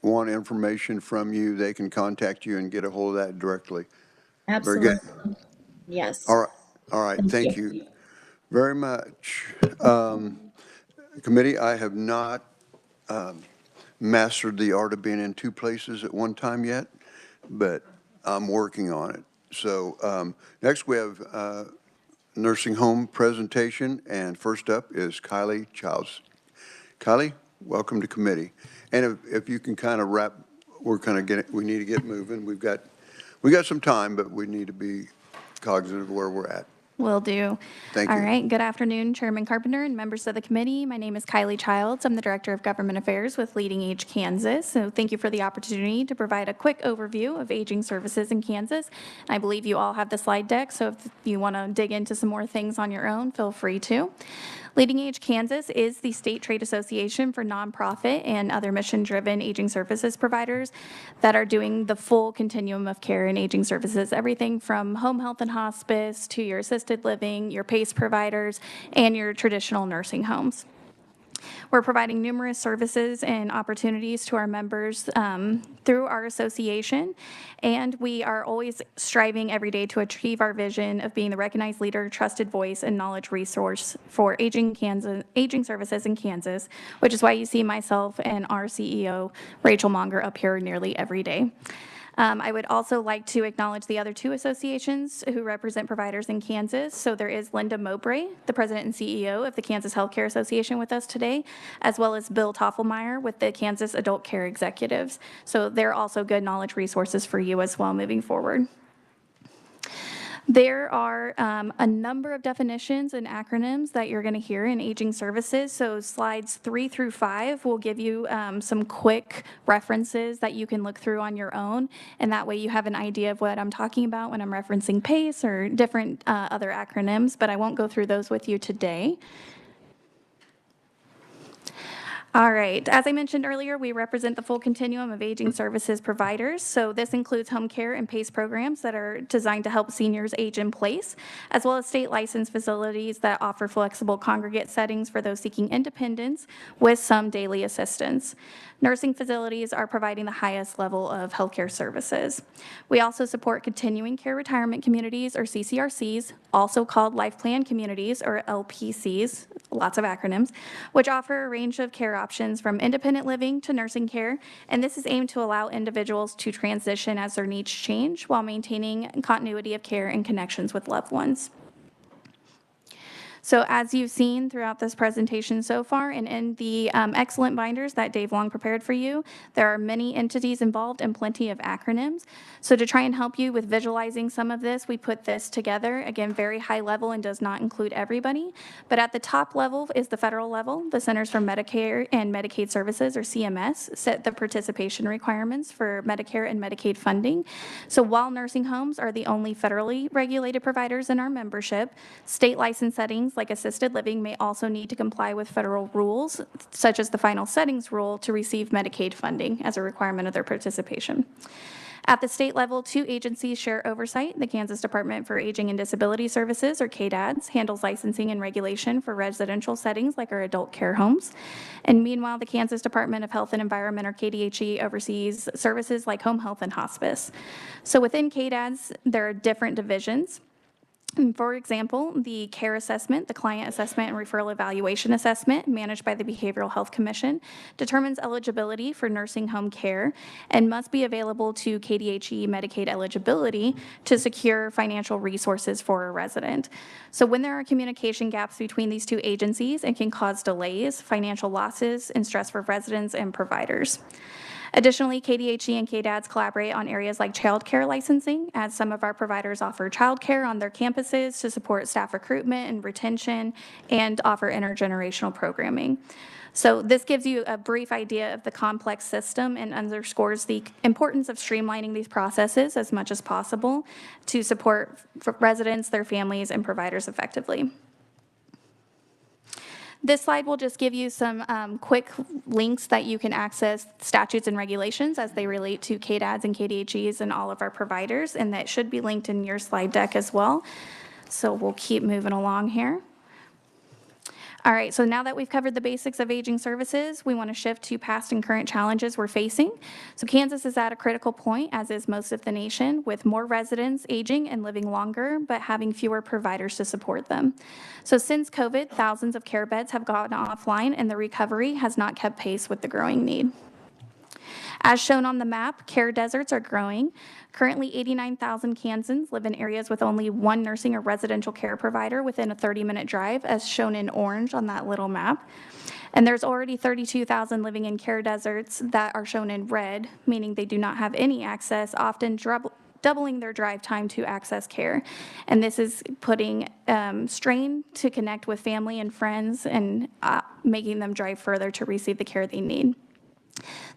want information from you, they can contact you and get a hold of that directly.
Absolutely.
Very good.
Yes.
All right. Thank you very much. Committee, I have not mastered the art of being in two places at one time yet, but I'm working on it. So next we have nursing home presentation, and first up is Kylie Childs. Kylie, welcome to committee. And if you can kind of wrap, we need to get moving. We got some time, but we need to be cognizant of where we're at.
Will do.
Thank you.
All right. Good afternoon, Chairman Carpenter and members of the committee. My name is Kylie Childs. I'm the Director of Government Affairs with Leading Age Kansas. So thank you for the opportunity to provide a quick overview of aging services in Kansas. I believe you all have the slide deck, so if you want to dig into some more things on your own, feel free to. Leading Age Kansas is the state trade association for nonprofit and other mission-driven aging services providers that are doing the full continuum of care in aging services, everything from home health and hospice to your assisted living, your PACE providers, and your traditional nursing homes. We're providing numerous services and opportunities to our members through our association, and we are always striving every day to achieve our vision of being the recognized leader, trusted voice, and knowledge resource for aging services in Kansas, which is why you see myself and our CEO, Rachel Monger, up here nearly every day. I would also like to acknowledge the other two associations who represent providers in Kansas. So there is Linda Mowbray, the president and CEO of the Kansas Healthcare Association with us today, as well as Bill Toffelmeyer with the Kansas Adult Care Executives. So they're also good knowledge resources for you as well moving forward. There are a number of definitions and acronyms that you're going to hear in aging services. So slides 3 through 5 will give you some quick references that you can look through on your own. And that way you have an idea of what I'm talking about when I'm referencing PACE or different other acronyms, but I won't go through those with you today. All right. As I mentioned earlier, we represent the full continuum of aging services providers. So this includes home care and PACE programs that are designed to help seniors age in place, as well as state licensed facilities that offer flexible congregate settings for those seeking independence with some daily assistance. Nursing facilities are providing the highest level of healthcare services. We also support continuing care retirement communities, or CCRCs, also called life plan communities, or LPCs, lots of acronyms, which offer a range of care options from independent living to nursing care, and this is aimed to allow individuals to transition as their needs change while maintaining continuity of care and connections with loved ones. So as you've seen throughout this presentation so far and in the excellent binders that Dave Long prepared for you, there are many entities involved and plenty of acronyms. So to try and help you with visualizing some of this, we put this together, again, very high level and does not include everybody. But at the top level is the federal level. The Centers for Medicare and Medicaid Services, or CMS, set the participation requirements for Medicare and Medicaid funding. So while nursing homes are the only federally regulated providers in our membership, state license settings like assisted living may also need to comply with federal rules, such as the final settings rule, to receive Medicaid funding as a requirement of their participation. At the state level, 2 agencies share oversight. The Kansas Department for Aging and Disability Services, or KDADS, handles licensing and regulation for residential settings like our adult care homes. And meanwhile, the Kansas Department of Health and Environment, or KDHE, oversees services like home health and hospice. So within KDADS, there are different divisions. For example, the CARE assessment, the Client Assessment and Referral Evaluation Assessment, managed by the Behavioral Health Commission, determines eligibility for nursing home care and must be available to KDHE Medicaid eligibility to secure financial resources for a resident. So when there are communication gaps between these 2 agencies, it can cause delays, financial losses, and stress for residents and providers. Additionally, KDHE and KDADS collaborate on areas like child care licensing, as some of our providers offer child care on their campuses to support staff recruitment and retention and offer intergenerational programming. So this gives you a brief idea of the complex system and underscores the importance of streamlining these processes as much as possible to support residents, their families, and providers effectively. This slide will just give you some quick links that you can access statutes and regulations as they relate to KDADS and KDHEs and all of our providers, and that should be linked in your slide deck as well. So we'll keep moving along here. All right, so now that we've covered the basics of aging services, we want to shift to past and current challenges we're facing. So Kansas is at a critical point, as is most of the nation, with more residents aging and living longer, but having fewer providers to support them. So since COVID, thousands of care beds have gone offline, and the recovery has not kept pace with the growing need. As shown on the map, care deserts are growing. Currently, 89,000 Kansans live in areas with only one nursing or residential care provider within a 30-minute drive, as shown in orange on that little map. And there's already 32,000 living in care deserts that are shown in red, meaning they do not have any access, often doubling their drive time to access care. And this is putting strain to connect with family and friends and making them drive further to receive the care they need.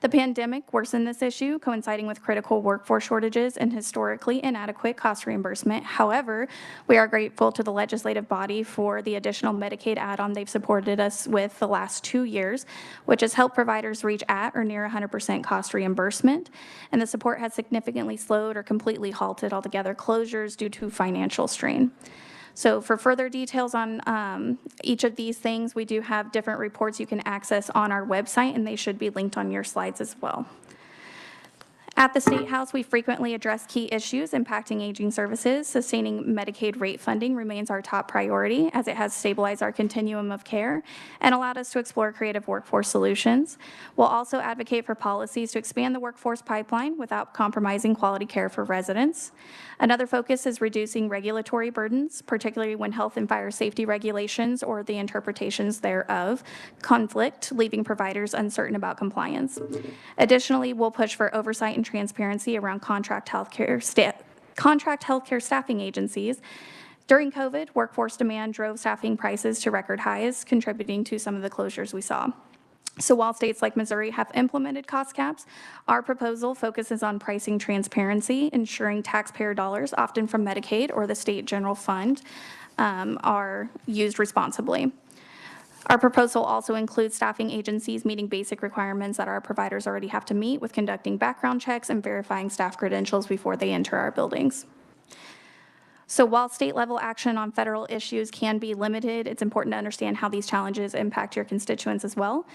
The pandemic worsened this issue, coinciding with critical workforce shortages and historically inadequate cost reimbursement. However, we are grateful to the legislative body for the additional Medicaid add-on they've supported us with the last 2 years, which has helped providers reach at or near 100% cost reimbursement. And the support has significantly slowed or completely halted altogether closures due to financial strain. So for further details on each of these things, we do have different reports you can access on our website, and they should be linked on your slides as well. At the State House, we frequently address key issues impacting aging services. Sustaining Medicaid rate funding remains our top priority, as it has stabilized our continuum of care and allowed us to explore creative workforce solutions. We'll also advocate for policies to expand the workforce pipeline without compromising quality care for residents. Another focus is reducing regulatory burdens, particularly when health and fire safety regulations or the interpretations thereof conflict, leaving providers uncertain about compliance. Additionally, we'll push for oversight and transparency around contract healthcare staffing agencies. During COVID, workforce demand drove staffing prices to record highs, contributing to some of the closures we saw. So while states like Missouri have implemented cost caps, our proposal focuses on pricing transparency, ensuring taxpayer dollars, often from Medicaid or the state general fund, are used responsibly. Our proposal also includes staffing agencies meeting basic requirements that our providers already have to meet with conducting background checks and verifying staff credentials before they enter our buildings. So while state-level action on federal issues can be limited, it's important to understand how these challenges impact your constituents as well.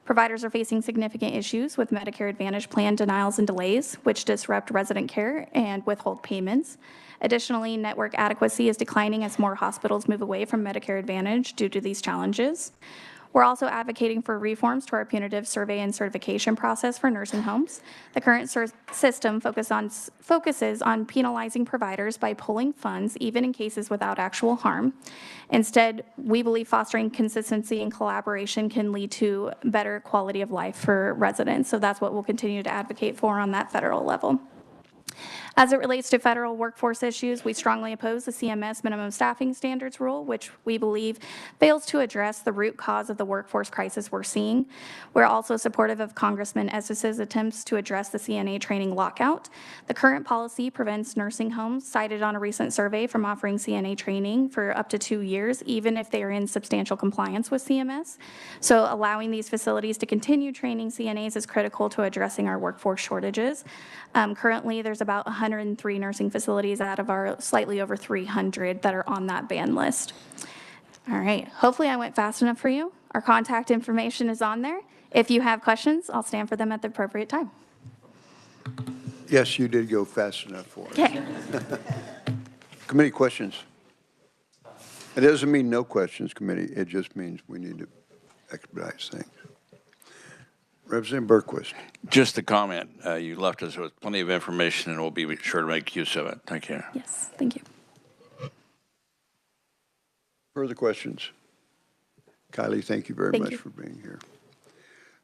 Providers are facing significant issues with Medicare Advantage plan denials and delays, which disrupt resident care and withhold payments. Additionally, network adequacy is declining as more hospitals move away from Medicare Advantage due to these challenges. We're also advocating for reforms to our punitive survey and certification process for nursing homes. The current system focuses on penalizing providers by pulling funds, even in cases without actual harm. Instead, we believe fostering consistency and collaboration can lead to better quality of life for residents. So that's what we'll continue to advocate for on that federal level. As it relates to federal workforce issues, we strongly oppose the CMS minimum staffing standards rule, which we believe fails to address the root cause of the workforce crisis we're seeing. We're also supportive of Congressman Essex's attempts to address the CNA training lockout. The current policy prevents nursing homes, cited on a recent survey, from offering CNA training for up to 2 years, even if they are in substantial compliance with CMS. So allowing these facilities to continue training CNAs is critical to addressing our workforce shortages. Currently, there's about 103 nursing facilities out of our slightly over 300 that are on that ban list. All right, hopefully I went fast enough for you. Our contact information is on there. If you have questions, I'll stand for them at the appropriate time.
Yes, you did go fast enough for us.
Okay.
Committee questions? It doesn't mean no questions, committee. It just means we need to expedite things. Representative Berquist.
Just a comment. You left us with plenty of information, and we'll be sure to make use of it. Thank you.
Yes, thank you.
Further questions? Kylie, thank you very
Thank
much
you.
for being here.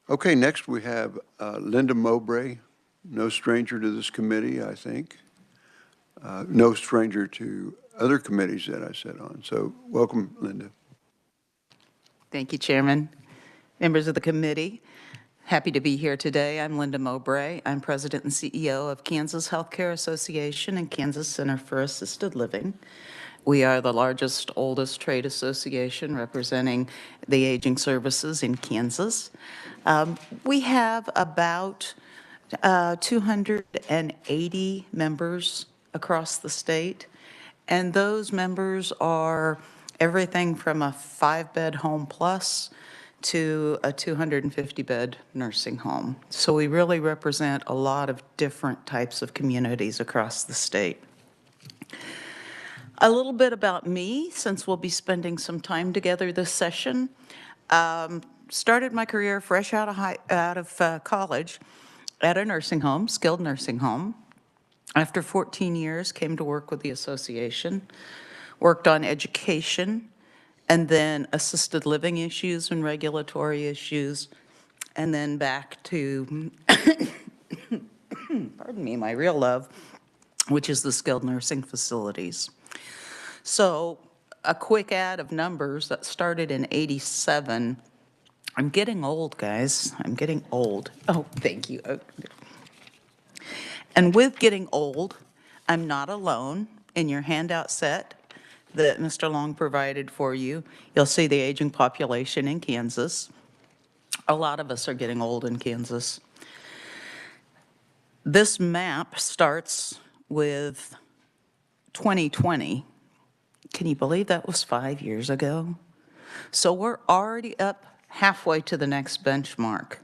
Okay, next we have Linda Mowbray, no stranger to this committee, I think. No stranger to other committees that I sit on. So welcome, Linda.
Thank you, Chairman. Members of the committee, happy to be here today. I'm Linda Mowbray. I'm President and CEO of Kansas Healthcare Association and Kansas Center for Assisted Living. We are the largest, oldest trade association representing the aging services in Kansas. We have about 280 members across the state, and those members are everything from a 5-bed home plus to a 250-bed nursing home. So we really represent a lot of different types of communities across the state. A little bit about me, since we'll be spending some time together this session. Started my career fresh out of college at a nursing home, skilled nursing home. After 14 years, came to work with the association, worked on education, and then assisted living issues and regulatory issues, and then back to, pardon me, my real love, which is the skilled nursing facilities. So a quick add of numbers that started in '87. I'm getting old, guys. I'm getting old. Oh, thank you. And with getting old, I'm not alone. In your handout set that Mr. Long provided for you, you'll see the aging population in Kansas. A lot of us are getting old in Kansas. This map starts with 2020. Can you believe that was 5 years ago? So we're already up halfway to the next benchmark.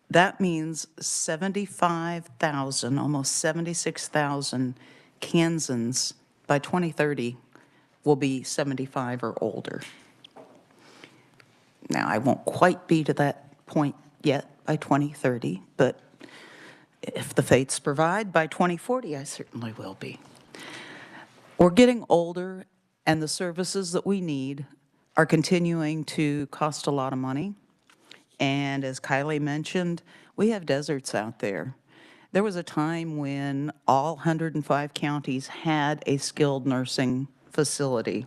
That means 75,000, almost 76,000 Kansans by 2030 will be 75 or older. Now, I won't quite be to that point yet by 2030, but if the fates provide, by 2040, I certainly will be. We're getting older, and the services that we need are continuing to cost a lot of money. And as Kylie mentioned, we have deserts out there. There was a time when all 105 counties had a skilled nursing facility.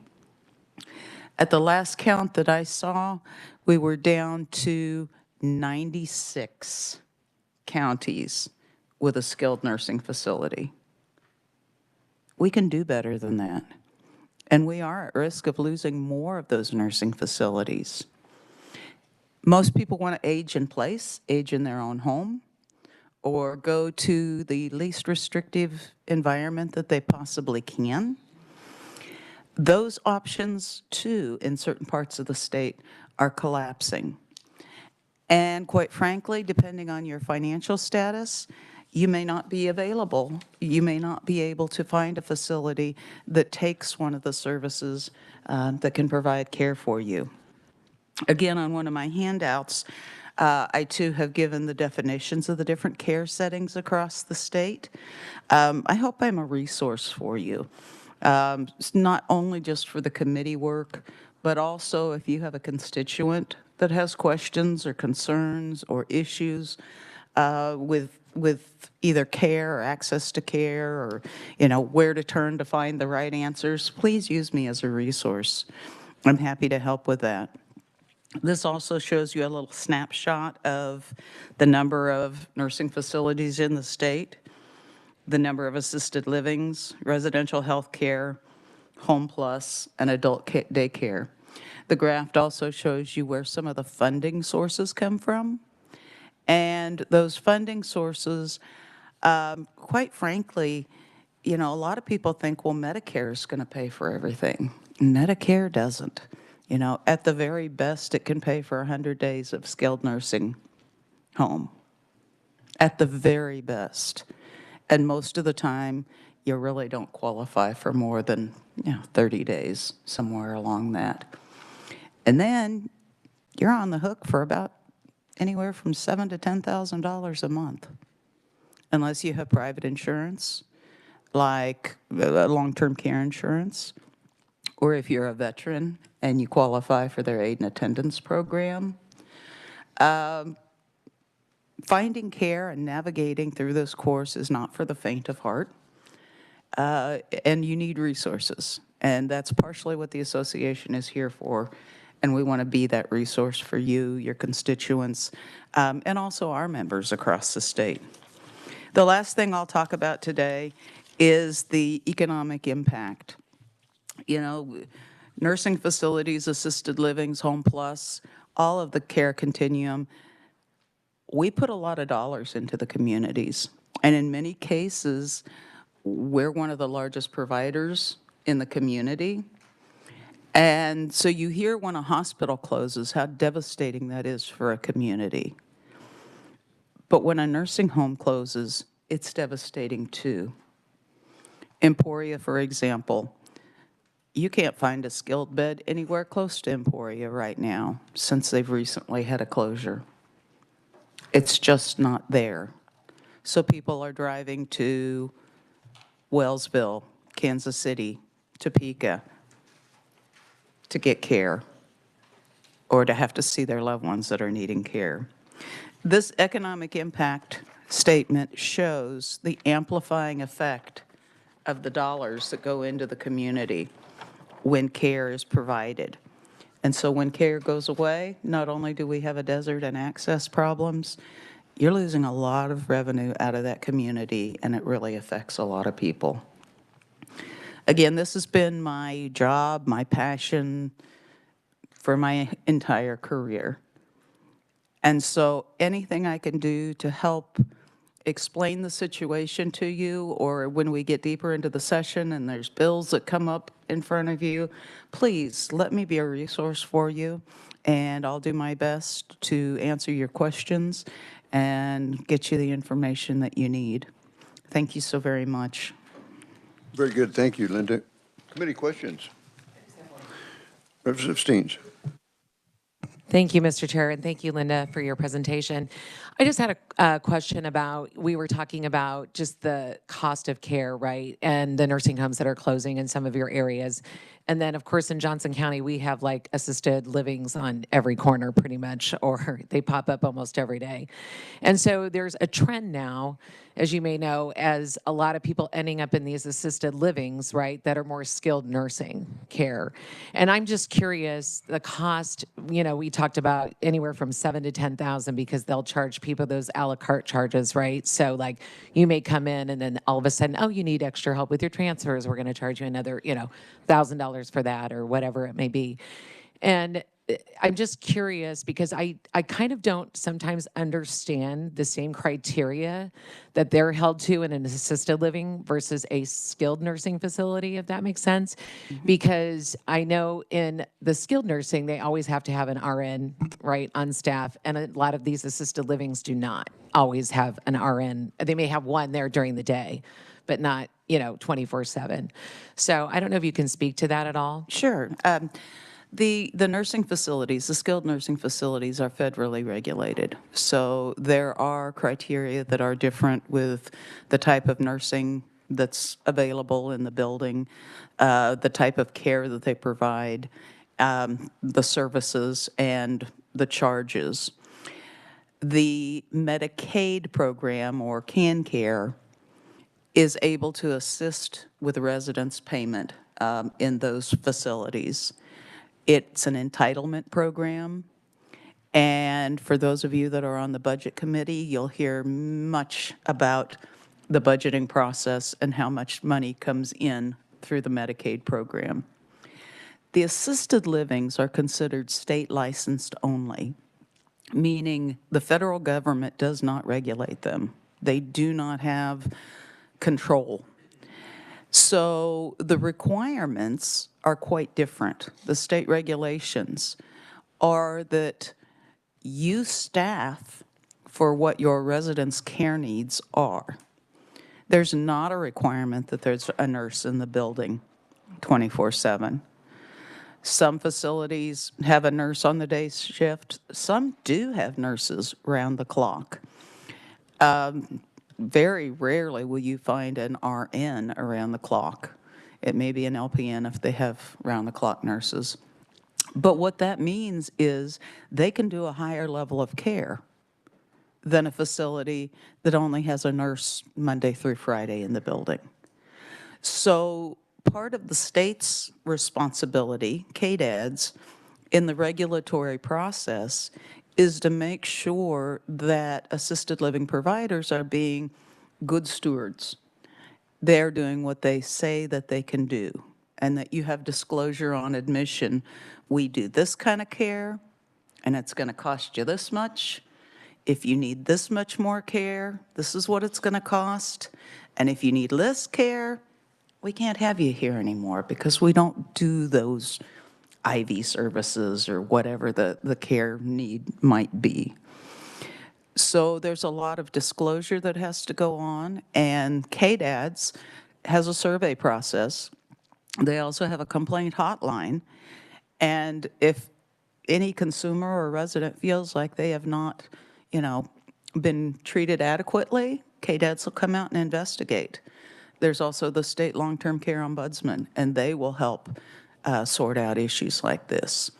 At the last count that I saw, we were down to 96 counties with a skilled nursing facility. We can do better than that. And we are at risk of losing more of those nursing facilities. Most people want to age in place, age in their own home, or go to the least restrictive environment that they possibly can. Those options, too, in certain parts of the state are collapsing. And quite frankly, depending on your financial status, you may not be available. You may not be able to find a facility that takes one of the services that can provide care for you. Again, on one of my handouts, I too have given the definitions of the different care settings across the state. I hope I'm a resource for you. It's not only just for the committee work, but also if you have a constituent that has questions or concerns or issues with either care or access to care or, where to turn to find the right answers, please use me as a resource. I'm happy to help with that. This also shows you a little snapshot of the number of nursing facilities in the state, the number of assisted livings, residential health care, home plus, and adult daycare. The graph also shows you where some of the funding sources come from. And those funding sources, quite frankly, a lot of people think, well, Medicare is going to pay for everything. Medicare doesn't. At the very best, it can pay for 100 days of skilled nursing home. At the very best. And most of the time, you really don't qualify for more than 30 days, somewhere along that. And then you're on the hook for about anywhere from $7,000 to $10,000 a month, unless you have private insurance, like long-term care insurance, or if you're a veteran and you qualify for their aid and attendance program. Finding care and navigating through this course is not for the faint of heart, and you need resources. And that's partially what the association is here for, and we want to be that resource for you, your constituents, and also our members across the state. The last thing I'll talk about today is the economic impact. Nursing facilities, assisted livings, home plus, all of the care continuum, we put a lot of dollars into the communities. And in many cases, we're one of the largest providers in the community. And so you hear when a hospital closes how devastating that is for a community. But when a nursing home closes, it's devastating too. Emporia, for example, you can't find a skilled bed anywhere close to Emporia right now since they've recently had a closure. It's just not there. So people are driving to Wellsville, Kansas City, Topeka to get care or to have to see their loved ones that are needing care. This economic impact statement shows the amplifying effect of the dollars that go into the community when care is provided. And so when care goes away, not only do we have a desert and access problems, you're losing a lot of revenue out of that community, and it really affects a lot of people. Again, this has been my job, my passion for my entire career. And so anything I can do to help explain the situation to you, or when we get deeper into the session and there's bills that come up in front of you, please let me be a resource for you, and I'll do my best to answer your questions and get you the information that you need. Thank you so very much.
Very good. Thank you, Linda. Committee questions? Representative Steens.
Thank you, Mr. Chair, and thank you, Linda, for your presentation. I just had a question about, we were talking about just the cost of care, right? And the nursing homes that are closing in some of your areas. And then, of course, in Johnson County, we have like assisted livings on every corner pretty much, or they pop up almost every day. And so there's a trend now, as you may know, as a lot of people ending up in these assisted livings, right, that are more skilled nursing care. And I'm just curious, the cost, you know, we talked about anywhere from $7,000 to $10,000 because they'll charge people those a la carte charges, right? So like you may come in and then all of a sudden, oh, you need extra help with your transfers. We're going to charge you another, you know, $1,000 for that or whatever it may be. And I'm just curious because I kind of don't sometimes understand the same criteria that they're held to in an assisted living versus a skilled nursing facility, if that makes sense. Because I know in the skilled nursing, they always have to have an RN, right, on staff. And a lot of these assisted livings do not always have an RN. They may have one there during the day, but not, you know, 24/7. So I don't know if you can speak to that at all.
Sure. The nursing facilities, the skilled nursing facilities are federally regulated. So there are criteria that are different with the type of nursing that's available in the building, the type of care that they provide, the services, and the charges. The Medicaid program, or CanCare, is able to assist with residents' payment in those facilities. It's an entitlement program, and for those of you that are on the Budget Committee, you'll hear much about the budgeting process and how much money comes in through the Medicaid program. The assisted livings are considered state licensed only, meaning the federal government does not regulate them. They do not have control. So the requirements are quite different. The state regulations are that you staff for what your residents' care needs are. There's not a requirement that there's a nurse in the building 24/7. Some facilities have a nurse on the day shift. Some do have nurses round the clock. Very rarely will you find an RN around the clock. It may be an LPN if they have round-the-clock nurses. But what that means is they can do a higher level of care than a facility that only has a nurse Monday through Friday in the building. So part of the state's responsibility, KDAD's, in the regulatory process is to make sure that assisted living providers are being good stewards. They're doing what they say that they can do, and that you have disclosure on admission. We do this kind of care, and it's going to cost you this much. If you need this much more care, this is what it's going to cost. And if you need less care, we can't have you here anymore because we don't do those IV services or whatever the care need might be. So there's a lot of disclosure that has to go on, and KDAD's has a survey process. They also have a complaint hotline, and if any consumer or resident feels like they have not, been treated adequately, KDADS will come out and investigate. There's also the state long-term care ombudsman, and they will help sort out issues like this.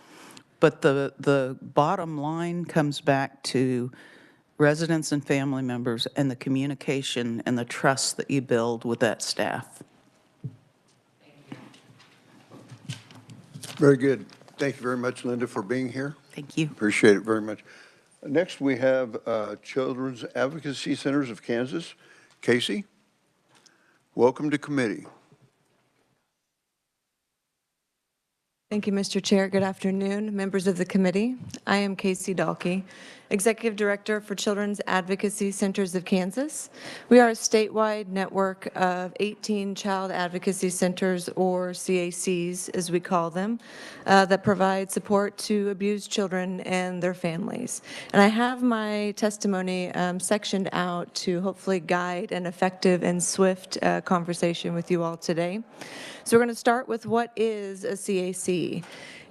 But the bottom line comes back to residents and family members and the communication and the trust that you build with that staff.
Very good. Thank you very much, Linda, for being here.
Thank you.
Appreciate it very much. Next, we have Children's Advocacy Centers of Kansas. Casey, welcome to committee.
Thank you, Mr. Chair. Good afternoon, members of the committee. I am Casey Dahlke, Executive Director for Children's Advocacy Centers of Kansas. We are a statewide network of 18 child advocacy centers, or CACs, as we call them, that provide support to abused children and their families. And I have my testimony sectioned out to hopefully guide an effective and swift conversation with you all today. So we're going to start with what is a CAC.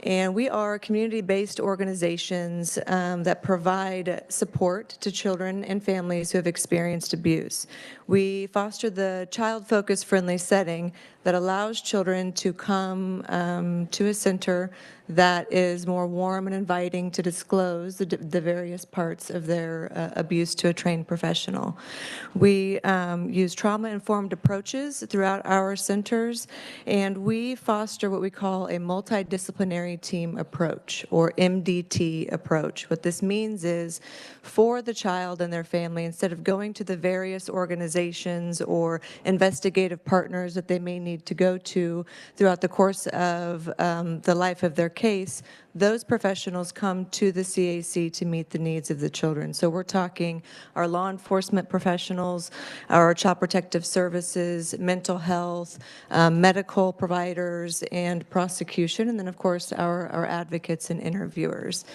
And we are community-based organizations that provide support to children and families who have experienced abuse. We foster the child-focused friendly setting that allows children to come to a center that is more warm and inviting to disclose the various parts of their abuse to a trained professional. We use trauma-informed approaches throughout our centers, and we foster what we call a multidisciplinary team approach, or MDT approach. What this means is, for the child and their family, instead of going to the various organizations or investigative partners that they may need to go to throughout the course of the life of their case, those professionals come to the CAC to meet the needs of the children. So we're talking our law enforcement professionals, our child protective services, mental health, medical providers, and prosecution, and then of course our advocates and interviewers.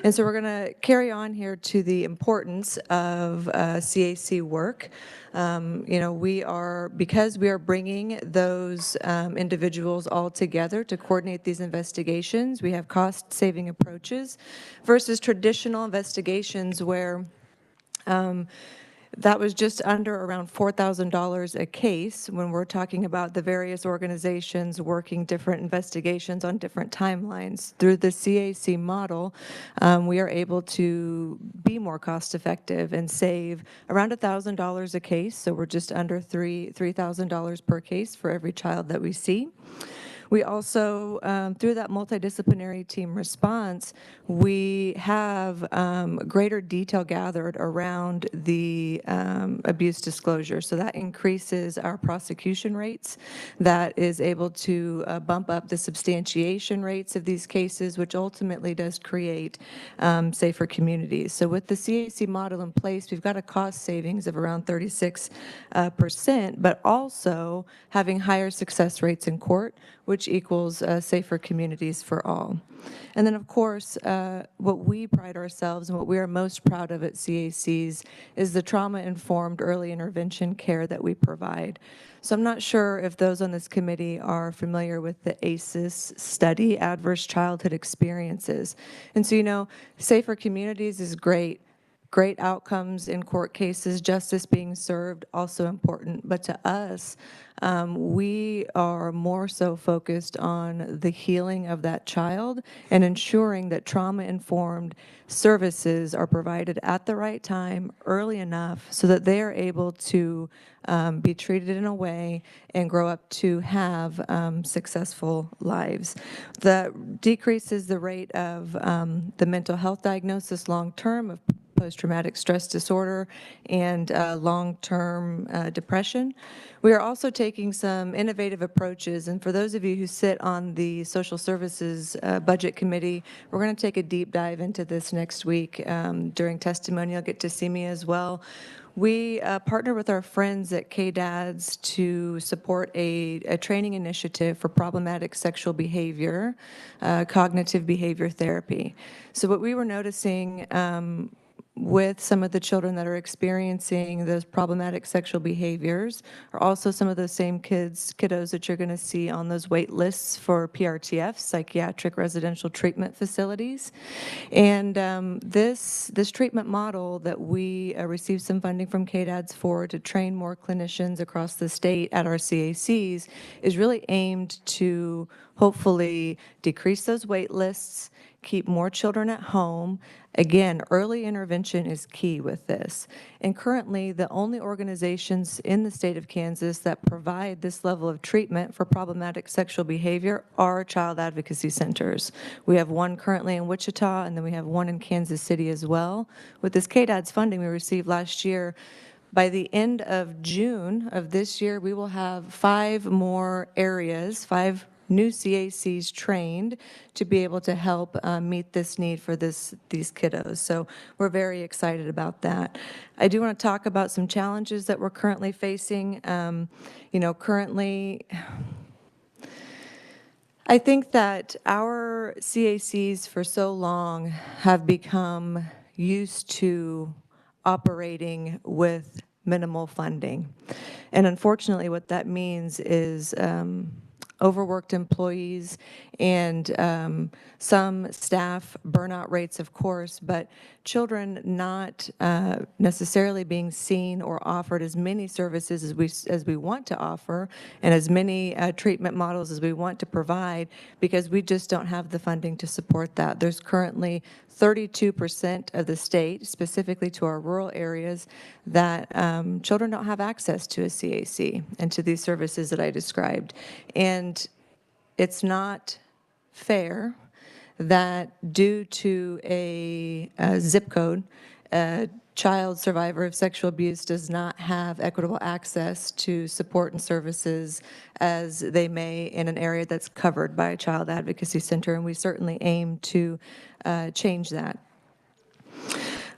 And so we're going to carry on here to the importance of CAC work. Because we are bringing those individuals all together to coordinate these investigations, we have cost-saving approaches versus traditional investigations where that was just under around $4,000 a case when we're talking about the various organizations working different investigations on different timelines. Through the CAC model, we are able to be more cost effective and save around $1,000 a case, so we're just under $3,000 per case for every child that we see. We also, through that multidisciplinary team response, we have greater detail gathered around the abuse disclosure. So that increases our prosecution rates. That is able to bump up the substantiation rates of these cases, which ultimately does create safer communities. So with the CAC model in place, we've got a cost savings of around 36%, but also having higher success rates in court, which equals safer communities for all. And then, of course, what we pride ourselves and what we are most proud of at CACs is the trauma-informed early intervention care that we provide. So I'm not sure if those on this committee are familiar with the ACEs study, Adverse Childhood Experiences. And so, safer communities is great. Great outcomes in court cases, justice being served, also important. But to us, we are more so focused on the healing of that child and ensuring that trauma-informed services are provided at the right time, early enough, so that they are able to be treated in a way and grow up to have successful lives. That decreases the rate of the mental health diagnosis long-term of post-traumatic stress disorder and long-term depression. We are also taking some innovative approaches, and for those of you who sit on the Social Services Budget Committee, we're going to take a deep dive into this next week during testimony. You'll get to see me as well. We partner with our friends at KDADS to support a training initiative for problematic sexual behavior, cognitive behavior therapy. So what we were noticing with some of the children that are experiencing those problematic sexual behaviors are also some of those same kiddos that you're going to see on those wait lists for PRTF, psychiatric residential treatment facilities. And this treatment model that we received some funding from KDADS for to train more clinicians across the state at our CACs is really aimed to hopefully decrease those wait lists, keep more children at home. Again, early intervention is key with this. And currently, the only organizations in the state of Kansas that provide this level of treatment for problematic sexual behavior are child advocacy centers. We have one currently in Wichita, and then we have one in Kansas City as well. With this KDADS funding we received last year, by the end of June of this year, we will have 5 more areas, 5 new CACs trained to be able to help meet this need for these kiddos. So we're very excited about that. I do want to talk about some challenges that we're currently facing. Currently, I think that our CACs for so long have become used to operating with minimal funding. And unfortunately, what that means is overworked employees and some staff burnout rates, of course, but children not necessarily being seen or offered as many services as we want to offer and as many treatment models as we want to provide, because we just don't have the funding to support that. There's currently 32% of the state, specifically to our rural areas, that children don't have access to a CAC and to these services that I described. And it's not fair that due to a zip code, a child survivor of sexual abuse does not have equitable access to support and services as they may in an area that's covered by a child advocacy center, and we certainly aim to change that.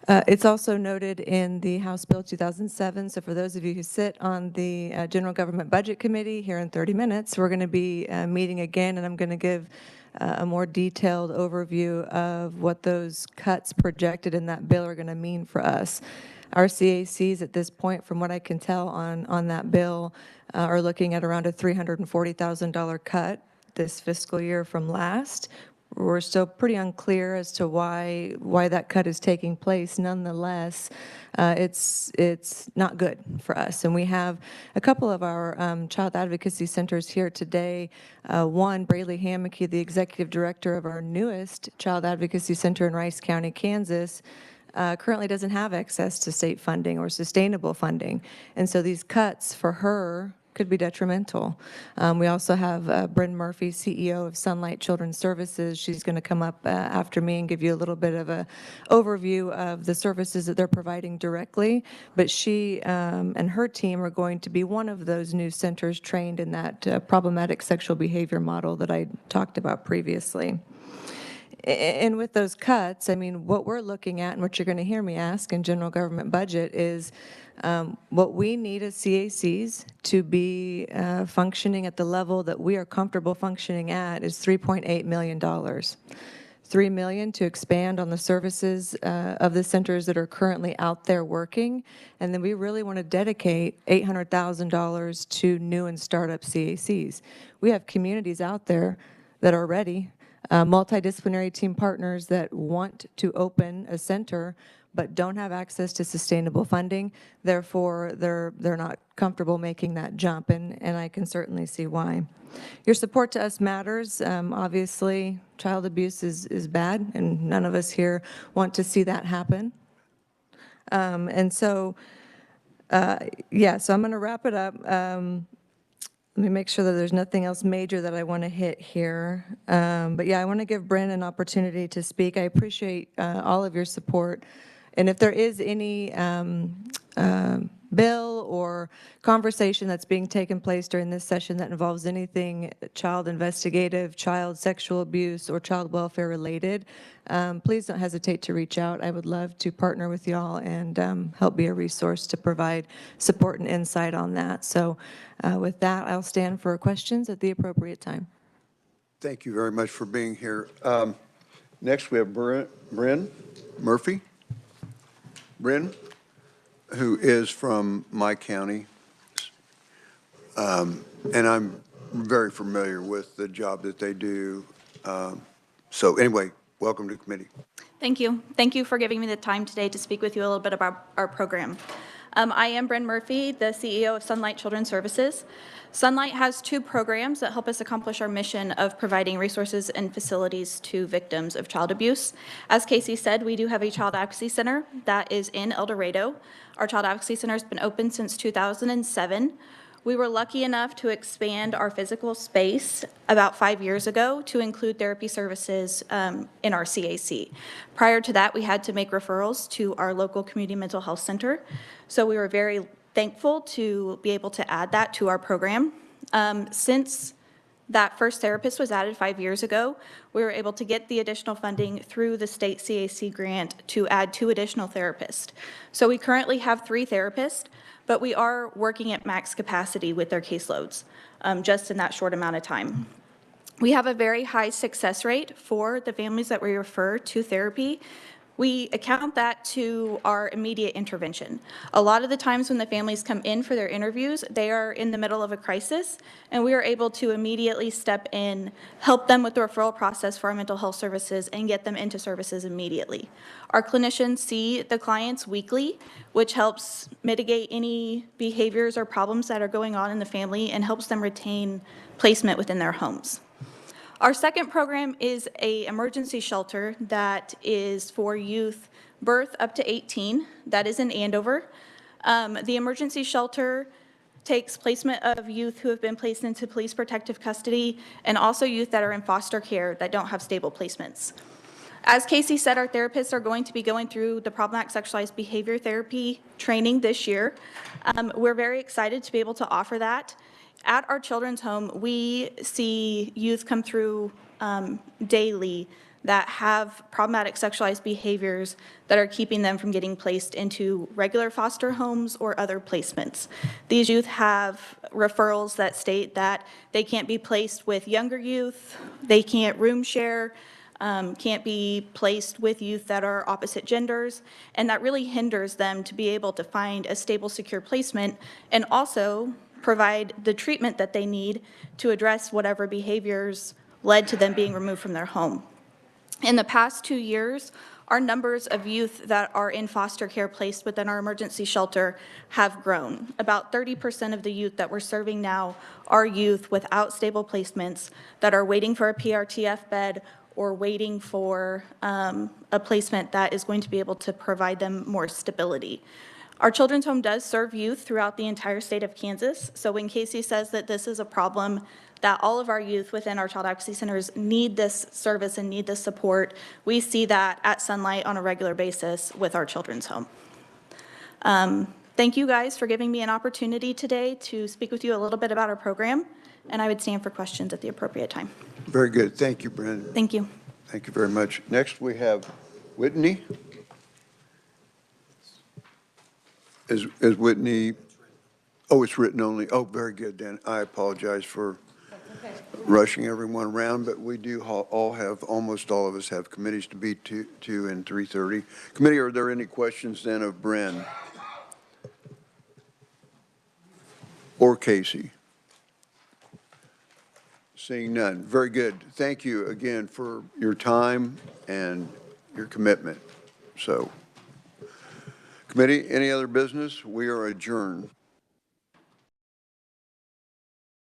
It's also noted in the House Bill 2007, so for those of you who sit on the General Government Budget Committee, here in 30 minutes, we're going to be meeting again, and I'm going to give a more detailed overview of what those cuts projected in that bill are going to mean for us. Our CACs at this point, from what I can tell on that bill, are looking at around a $340,000 cut this fiscal year from last. We're still pretty unclear as to why that cut is taking place. Nonetheless, it's not good for us. And we have a couple of our child advocacy centers here today. One, Braley Hammocky, the executive director of our newest child advocacy center in Rice County, Kansas, currently doesn't have access to state funding or sustainable funding. And so these cuts for her could be detrimental. We also have Bryn Murphy, CEO of Sunlight Children's Services. She's going to come up after me and give you a little bit of an overview of the services that they're providing directly. But she and her team are going to be one of those new centers trained in that problematic sexual behavior model that I talked about previously. And with those cuts, I mean, what we're looking at and what you're going to hear me ask in general government budget is what we need as CACs to be functioning at the level that we are comfortable functioning at is $3.8 million. $3 million to expand on the services of the centers that are currently out there working. And then we really want to dedicate $800,000 to new and startup CACs. We have communities out there that are ready, multidisciplinary team partners that want to open a center but don't have access to sustainable funding. Therefore, they're not comfortable making that jump, and I can certainly see why. Your support to us matters. Obviously, child abuse is bad, and none of us here want to see that happen. And so, yeah, so I'm going to wrap it up. Let me make sure that there's nothing else major that I want to hit here. But yeah, I want to give Bryn an opportunity to speak. I appreciate all of your support. And if there is any bill or conversation that's being taken place during this session that involves anything child investigative, child sexual abuse, or child welfare related, please don't hesitate to reach out. I would love to partner with y'all and help be a resource to provide support and insight on that. So with that, I'll stand for questions at the appropriate time.
Thank you very much for being here. Next, we have Bryn Murphy. Bryn, who is from my county. And I'm very familiar with the job that they do. So anyway, welcome to the committee.
Thank you. Thank you for giving me the time today to speak with you a little bit about our program. I am Bryn Murphy, the CEO of Sunlight Children's Services. Sunlight has two programs that help us accomplish our mission of providing resources and facilities to victims of child abuse. As Casey said, we do have a child advocacy center that is in El Dorado. Our child advocacy center has been open since 2007. We were lucky enough to expand our physical space about 5 years ago to include therapy services in our CAC. Prior to that, we had to make referrals to our local community mental health center. So we were very thankful to be able to add that to our program. Since that first therapist was added 5 years ago, we were able to get the additional funding through the state CAC grant to add 2 additional therapists. So we currently have 3 therapists, but we are working at max capacity with their caseloads just in that short amount of time. We have a very high success rate for the families that we refer to therapy. We account that to our immediate intervention. A lot of the times when the families come in for their interviews, they are in the middle of a crisis, and we are able to immediately step in, help them with the referral process for our mental health services, and get them into services immediately. Our clinicians see the clients weekly, which helps mitigate any behaviors or problems that are going on in the family and helps them retain placement within their homes. Our second program is an emergency shelter that is for youth birth up to 18. That is in Andover. The emergency shelter takes placement of youth who have been placed into police protective custody and also youth that are in foster care that don't have stable placements. As Casey said, our therapists are going to be going through the problematic sexualized behavior therapy training this year. We're very excited to be able to offer that. At our children's home, we see youth come through daily that have problematic sexualized behaviors that are keeping them from getting placed into regular foster homes or other placements. These youth have referrals that state that they can't be placed with younger youth, they can't room share, can't be placed with youth that are opposite genders, and that really hinders them to be able to find a stable, secure placement and also provide the treatment that they need to address whatever behaviors led to them being removed from their home. In the past 2 years, our numbers of youth that are in foster care placed within our emergency shelter have grown. About 30% of the youth that we're serving now are youth without stable placements that are waiting for a PRTF bed or waiting for a placement that is going to be able to provide them more stability. Our children's home does serve youth throughout the entire state of Kansas. So when Casey says that this is a problem, that all of our youth within our child advocacy centers need this service and need this support, we see that at Sunlight on a regular basis with our children's home. Thank you guys for giving me an opportunity today to speak with you a little bit about our program, and I would stand for questions at the appropriate time.
Very good. Thank you, Brenda.
Thank you.
Thank you very much. Next, we have Whitney. Is Whitney, oh, it's written only. Oh, very good, then. I apologize for rushing everyone around, but we do all have, almost all of us have committees to be to and 3:30. Committee, are there any questions then of Bryn or Casey? Seeing none. Very good. Thank you again for your time and your commitment. So, committee, any other business? We are adjourned.